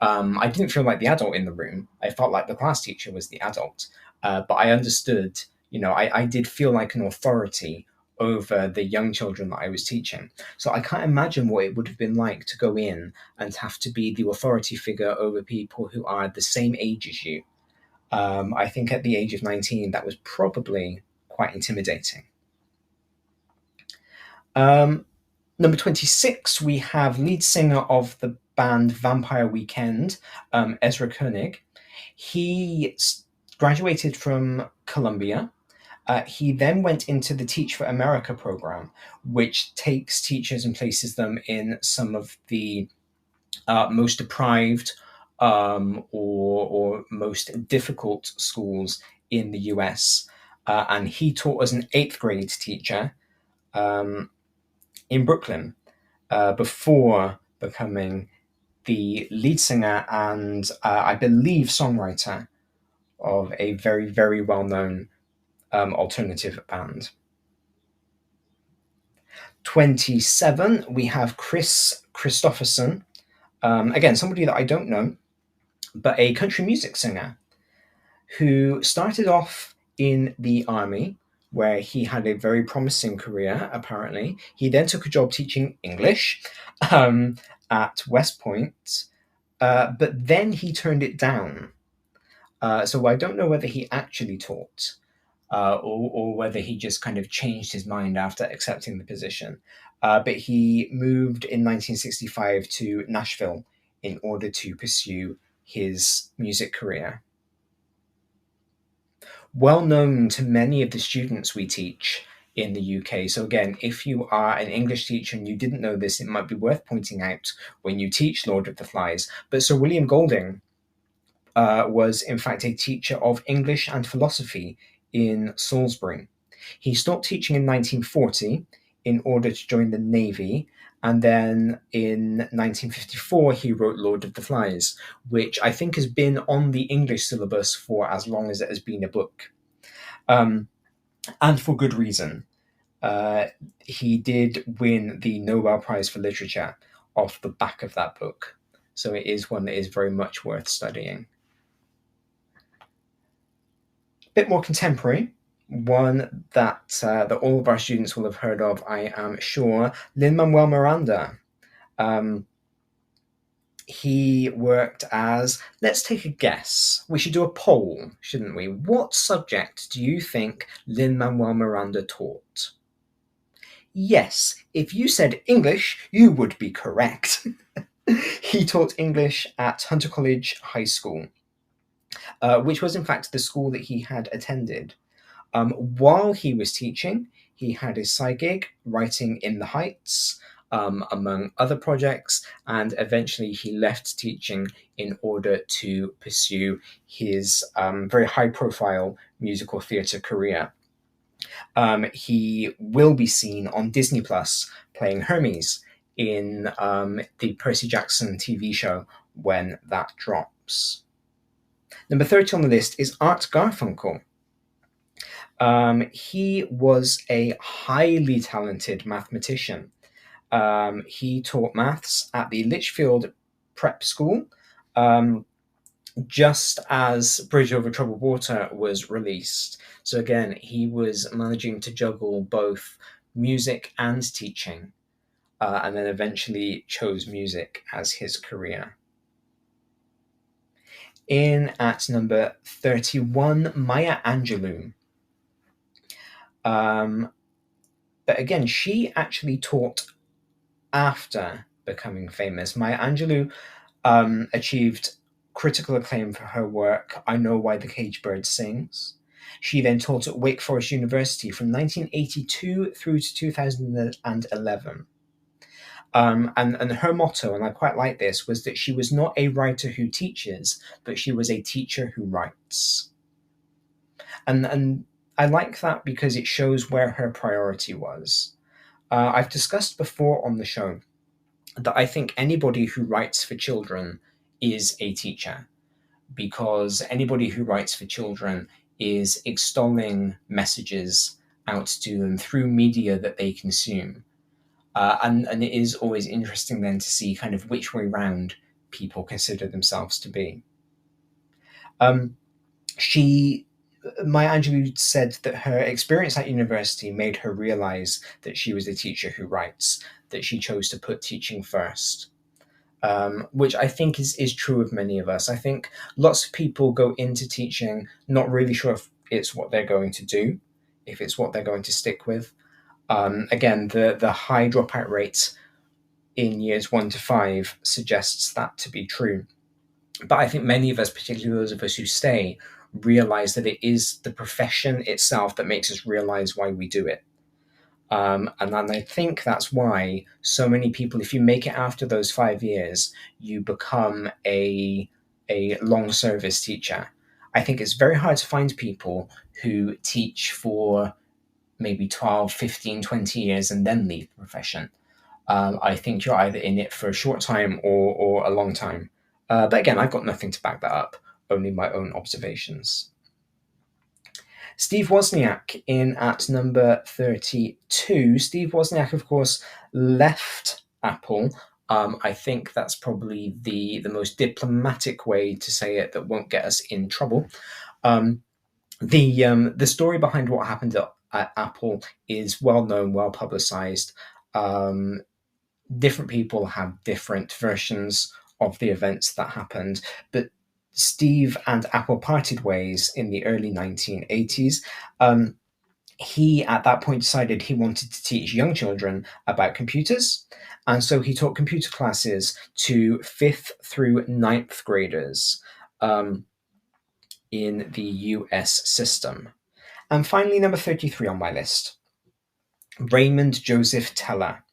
I didn't feel like the adult in the room. I felt like the class teacher was the adult. But I understood, I did feel like an authority over the young children that I was teaching. So I can't imagine what it would have been like to go in and have to be the authority figure over people who are the same age as you. I think at the age of 19, that was probably quite intimidating. Number 26, we have lead singer of the band Vampire Weekend, Ezra Koenig. He graduated from Columbia. He then went into the Teach for America program, which takes teachers and places them in some of the most deprived or most difficult schools in the US. And he taught as an 8th grade teacher in Brooklyn before becoming the lead singer and I believe songwriter of a very, very well-known alternative band. 27, we have Chris Christopherson. Again, somebody that I don't know, but a country music singer who started off in the army, where he had a very promising career, apparently. He then took a job teaching English at West Point, but then he turned it down. So I don't know whether he actually taught or whether he just kind of changed his mind after accepting the position. But he moved in 1965 to Nashville in order to pursue his music career. Well known to many of the students we teach in the UK. So again, if you are an English teacher and you didn't know this, it might be worth pointing out when you teach Lord of the Flies. But Sir William Golding was in fact a teacher of English and philosophy in Salisbury. He stopped teaching in 1940 in order to join the Navy, and then in 1954 he wrote Lord of the Flies, which I think has been on the English syllabus for as long as it has been a book. And for good reason. He did win the Nobel Prize for Literature off the back of that book. So it is one that is very much worth studying. Bit more contemporary, one that all of our students will have heard of, I am sure, Lin-Manuel Miranda. He worked as, let's take a guess. We should do a poll, shouldn't we? What subject do you think Lin-Manuel Miranda taught? Yes, if you said English, you would be correct. He taught English at Hunter College High School, which was in fact the school that he had attended. While he was teaching, he had his side gig writing in the Heights, among other projects, and eventually he left teaching in order to pursue his very high-profile musical theatre career. He will be seen on Disney Plus playing Hermes in the Percy Jackson TV show when that drops. Number 30 on the list is Art Garfunkel. He was a highly talented mathematician. He taught maths at the Litchfield Prep School just as Bridge Over Troubled Water was released. So again, he was managing to juggle both music and teaching, and then eventually chose music as his career. In at number 31, Maya Angelou. But again, she actually taught after becoming famous. Maya Angelou achieved critical acclaim for her work, I Know Why the Caged Bird Sings. She then taught at Wake Forest University from 1982 through to 2011. And her motto, and I quite like this, was that she was not a writer who teaches, but she was a teacher who writes. And I like that because it shows where her priority was. I've discussed before on the show that I think anybody who writes for children is a teacher, because anybody who writes for children is extolling messages out to them through media that they consume. And it is always interesting then to see kind of which way round people consider themselves to be. Maya Angelou said that her experience at university made her realize that she was a teacher who writes, that she chose to put teaching first, which I think is true of many of us. I think lots of people go into teaching not really sure if it's what they're going to do, if it's what they're going to stick with. Again, the high dropout rate in years 1 to 5 suggests that to be true. But I think many of us, particularly those of us who stay, realize that it is the profession itself that makes us realize why we do it. And I think that's why so many people, if you make it after those 5 years, you become a long service teacher. I think it's very hard to find people who teach for maybe 12, 15, 20 years and then leave the profession. I think you're either in it for a short time or a long time. But again, I've got nothing to back that up, only my own observations. Steve Wozniak in at number 32. Steve Wozniak, of course, left Apple. I think that's probably the most diplomatic way to say it that won't get us in trouble. The story behind what happened at at Apple is well known, well publicized. Different people have different versions of the events that happened, but Steve and Apple parted ways in the early 1980s. He, at that point, decided he wanted to teach young children about computers. And so he taught computer classes to 5th through 9th graders in the US system. And finally, number 33 on my list, Raymond Joseph Teller,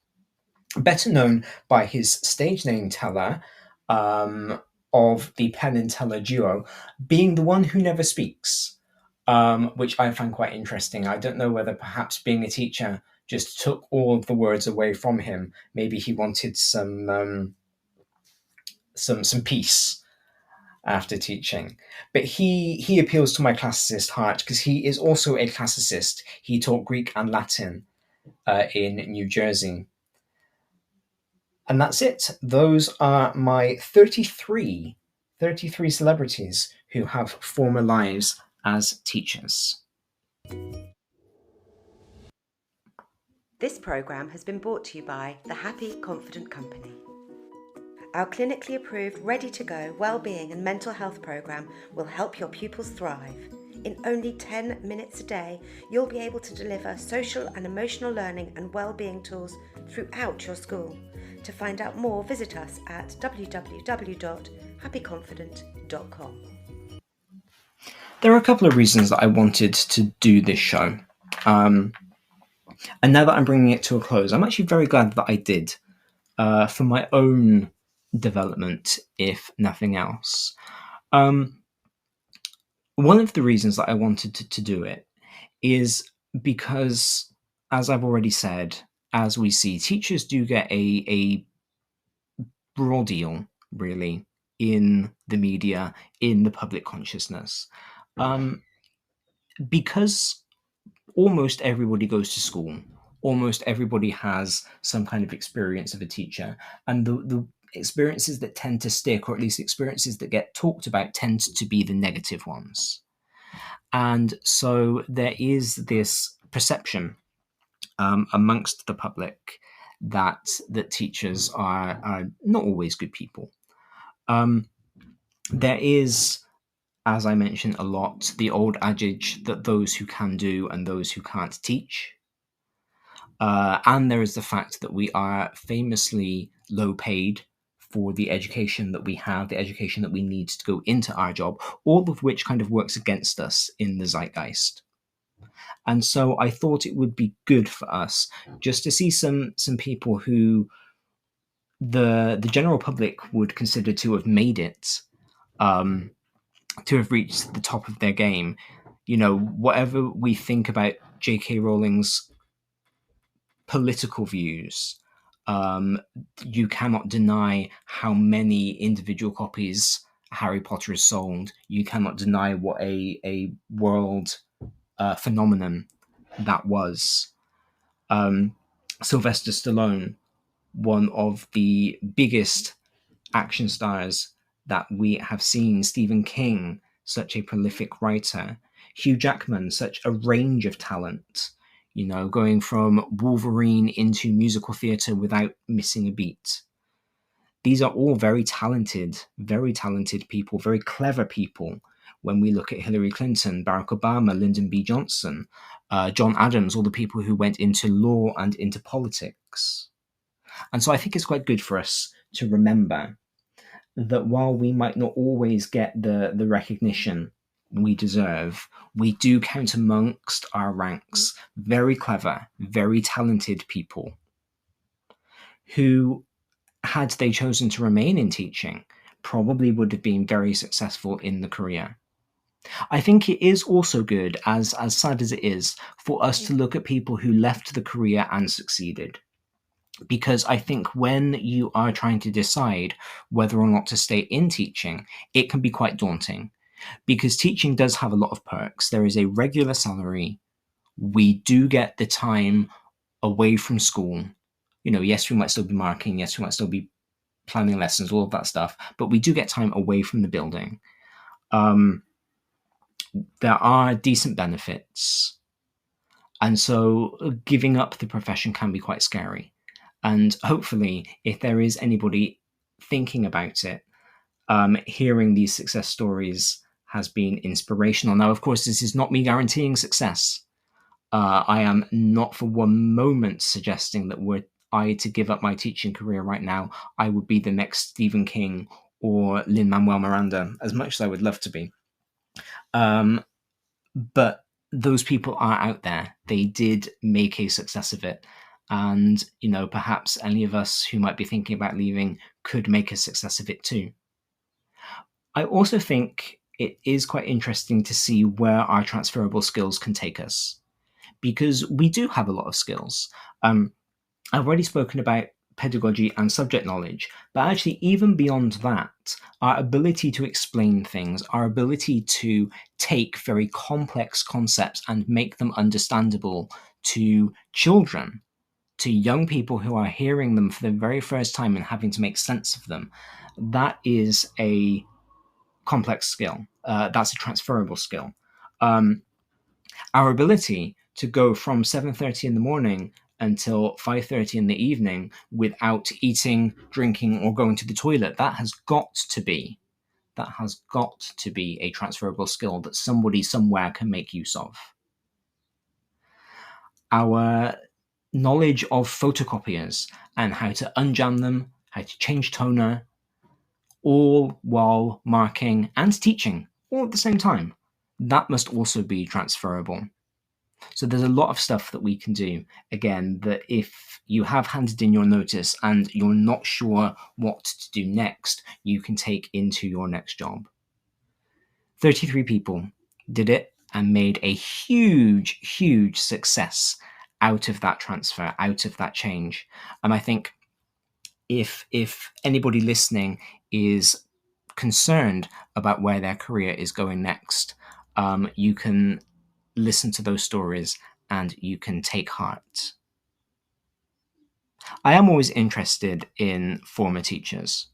better known by his stage name Teller, of the Penn and Teller duo, being the one who never speaks, which I find quite interesting. I don't know whether perhaps being a teacher just took all of the words away from him. Maybe he wanted some peace after teaching. But he appeals to my classicist heart because he is also a classicist. He taught Greek and Latin in New Jersey. And that's it. Those are my 33 celebrities who have former lives as teachers. This programme has been brought to you by the Happy Confident Company. Our clinically approved, ready-to-go wellbeing and mental health programme will help your pupils thrive. In only 10 minutes a day, you'll be able to deliver social and emotional learning and wellbeing tools throughout your school. To find out more, visit us at www.happyconfident.com. There are a couple of reasons that I wanted to do this show. And now that I'm bringing it to a close, I'm actually very glad that I did, for my own development, if nothing else. One of the reasons that I wanted to do it is because, as I've already said, as we see, teachers do get a broad deal, really, in the media, in the public consciousness. Because almost everybody goes to school, almost everybody has some kind of experience of a teacher, and the experiences that tend to stick, or at least experiences that get talked about, tend to be the negative ones. And so there is this perception amongst the public that teachers are not always good people. There is, as I mentioned a lot, the old adage that those who can do and those who can't teach. And there is the fact that we are famously low paid for the education that we have, the education that we need to go into our job, all of which kind of works against us in the zeitgeist. And so I thought it would be good for us just to see some people who the general public would consider to have made it, to have reached the top of their game. You know, whatever we think about J.K. Rowling's political views, you cannot deny how many individual copies Harry Potter has sold. You cannot deny what a world phenomenon that was. Sylvester Stallone, one of the biggest action stars that we have seen. Stephen King, such a prolific writer. Hugh Jackman, such a range of talent, you know, going from Wolverine into musical theatre without missing a beat. These are all very talented people, very clever people. When we look at Hillary Clinton, Barack Obama, Lyndon B. Johnson, John Adams, all the people who went into law and into politics. And so I think it's quite good for us to remember that while we might not always get the recognition we deserve, we do count amongst our ranks very clever, very talented people who, had they chosen to remain in teaching, probably would have been very successful in the career. I think it is also good, as sad as it is, for us to look at people who left the career and succeeded. Because I think when you are trying to decide whether or not to stay in teaching, it can be quite daunting. Because teaching does have a lot of perks. There is a regular salary. We do get the time away from school. You know, yes, we might still be marking. Yes, we might still be planning lessons, all of that stuff. But we do get time away from the building. There are decent benefits. And so giving up the profession can be quite scary. And hopefully, if there is anybody thinking about it, hearing these success stories has been inspirational. Now, of course, this is not me guaranteeing success. I am not for one moment suggesting that were I to give up my teaching career right now, I would be the next Stephen King or Lin-Manuel Miranda, as much as I would love to be. But those people are out there. They did make a success of it. And, perhaps any of us who might be thinking about leaving could make a success of it too. I also think it is quite interesting to see where our transferable skills can take us, because we do have a lot of skills. I've already spoken about pedagogy and subject knowledge, but actually even beyond that, our ability to explain things, our ability to take very complex concepts and make them understandable to children, to young people who are hearing them for the very first time and having to make sense of them, that is a complex skill. That's a transferable skill. Our ability to go from 7:30 in the morning until 5:30 in the evening without eating, drinking, or going to the toilet, that has got to be a transferable skill that somebody somewhere can make use of. Our knowledge of photocopiers and how to unjam them, how to change toner, all while marking and teaching all at the same time, that must also be transferable. So there's a lot of stuff that we can do, again, that if you have handed in your notice and you're not sure what to do next, you can take into your next job. 33 people did it and made a huge, huge success out of that transfer, out of that change. And I think if anybody listening is concerned about where their career is going next, you can listen to those stories and you can take heart. I am always interested in former teachers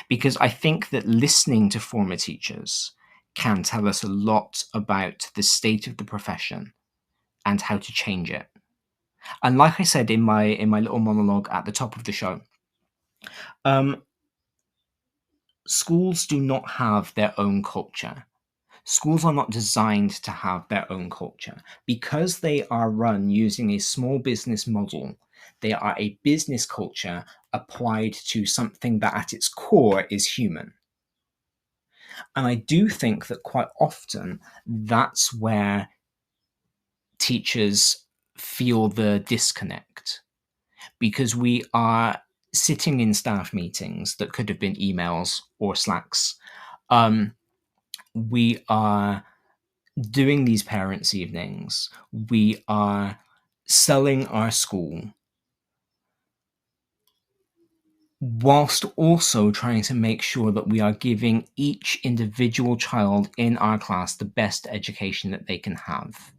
because I think that listening to former teachers can tell us a lot about the state of the profession and how to change it. And like I said in my little monologue at the top of the show, schools do not have their own culture. Schools are not designed to have their own culture. Because they are run using a small business model, they are a business culture applied to something that at its core is human. And I do think that quite often that's where teachers feel the disconnect, because we are sitting in staff meetings that could have been emails or Slacks. We are doing these parents' evenings. We are selling our school whilst also trying to make sure that we are giving each individual child in our class the best education that they can have.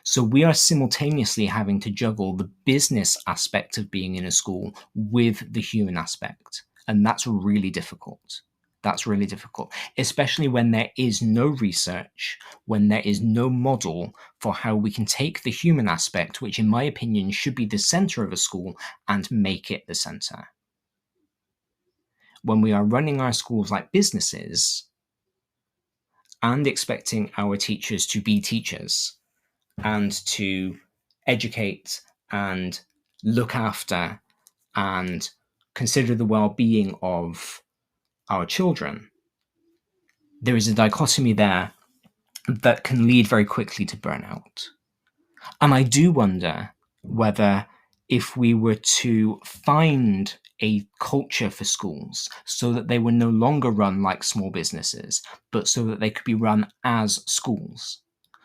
So we are simultaneously having to juggle the business aspect of being in a school with the human aspect. And that's really difficult. That's really difficult, especially when there is no research, when there is no model for how we can take the human aspect, which in my opinion should be the center of a school, and make it the center. When we are running our schools like businesses and expecting our teachers to be teachers and to educate and look after and consider the well-being of our children, there is a dichotomy there that can lead very quickly to burnout. And I do wonder whether if we were to find a culture for schools so that they were no longer run like small businesses, but so that they could be run as schools,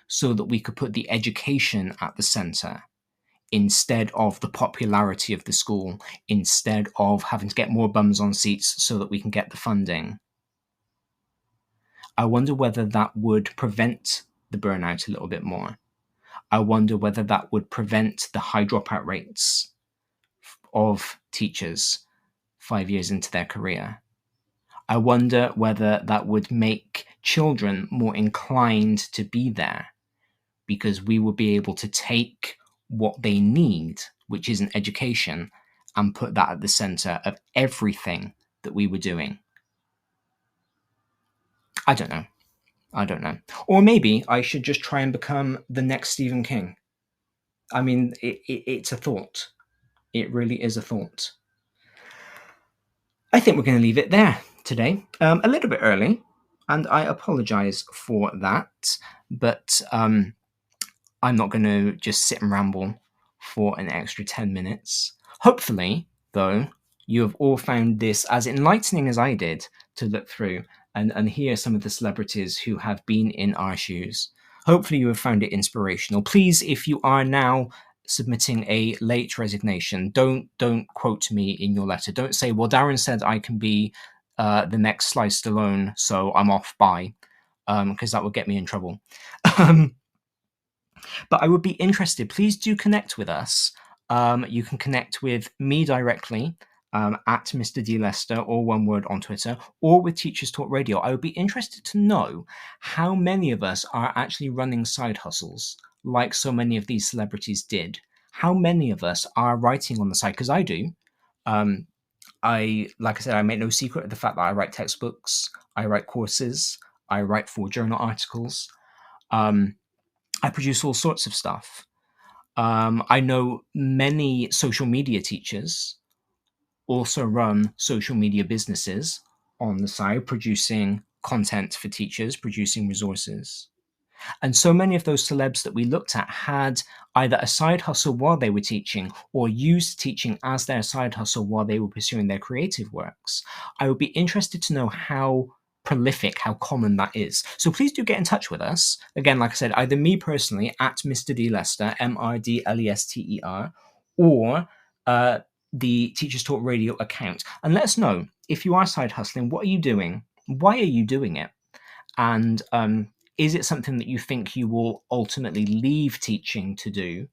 so that we could put the education at the center instead of the popularity of the school, instead of having to get more bums on seats so that we can get the funding. I wonder whether that would prevent the burnout a little bit more. I wonder whether that would prevent the high dropout rates of teachers 5 years into their career. I wonder whether that would make children more inclined to be there because we will be able to take what they need, which is an education, and put that at the center of everything that we were doing. I don't know. Or maybe I should just try and become the next Stephen King. I mean, it's a thought. It really is a thought. I think we're going to leave it there today. A little bit early, and I apologize for that. But I'm not going to just sit and ramble for an extra 10 minutes. Hopefully, though, you have all found this as enlightening as I did to look through and hear some of the celebrities who have been in our shoes. Hopefully you have found it inspirational. Please, if you are now submitting a late resignation, don't quote me in your letter. Don't say, well, Darren said I can be the next Sly Stallone, so I'm off, bye, because that would get me in trouble. But I would be interested. Please do connect with us. You can connect with me directly at Mr. D. Lester, or one word on Twitter, or with Teachers Talk Radio. I would be interested to know how many of us are actually running side hustles like so many of these celebrities did. How many of us are writing on the side? Because I do. Like I said, I make no secret of the fact that I write textbooks, I write courses, I write for journal articles. I produce all sorts of stuff. I know many social media teachers also run social media businesses on the side, producing content for teachers, producing resources. And so many of those celebs that we looked at had either a side hustle while they were teaching or used teaching as their side hustle while they were pursuing their creative works. I would be interested to know how prolific, how common that is. So please do get in touch with us. Again, like I said, either me personally at Mr. D. Lester, MRDLESTER, or the Teachers Talk Radio account. And let us know, if you are side hustling, what are you doing? Why are you doing it? And is it something that you think you will ultimately leave teaching to do?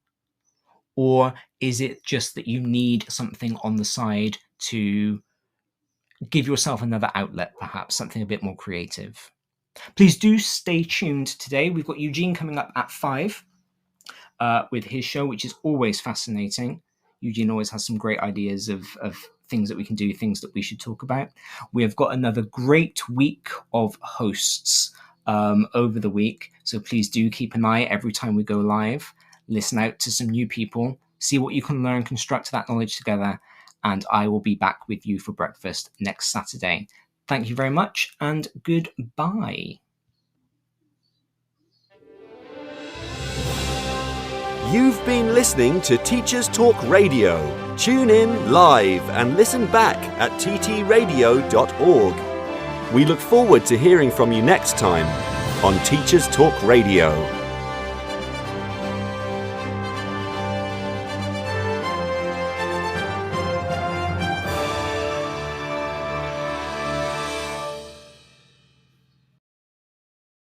Or is it just that you need something on the side to give yourself another outlet, perhaps something a bit more creative? Please do stay tuned today. We've got Eugene coming up at 5 with his show, which is always fascinating. Eugene always has some great ideas of things that we can do, things that we should talk about. We have got another great week of hosts over the week. So please do keep an eye every time we go live. Listen out to some new people. See what you can learn, construct that knowledge together. And I will be back with you for breakfast next Saturday. Thank you very much and goodbye. You've been listening to Teachers Talk Radio. Tune in live and listen back at ttradio.org. We look forward to hearing from you next time on Teachers Talk Radio.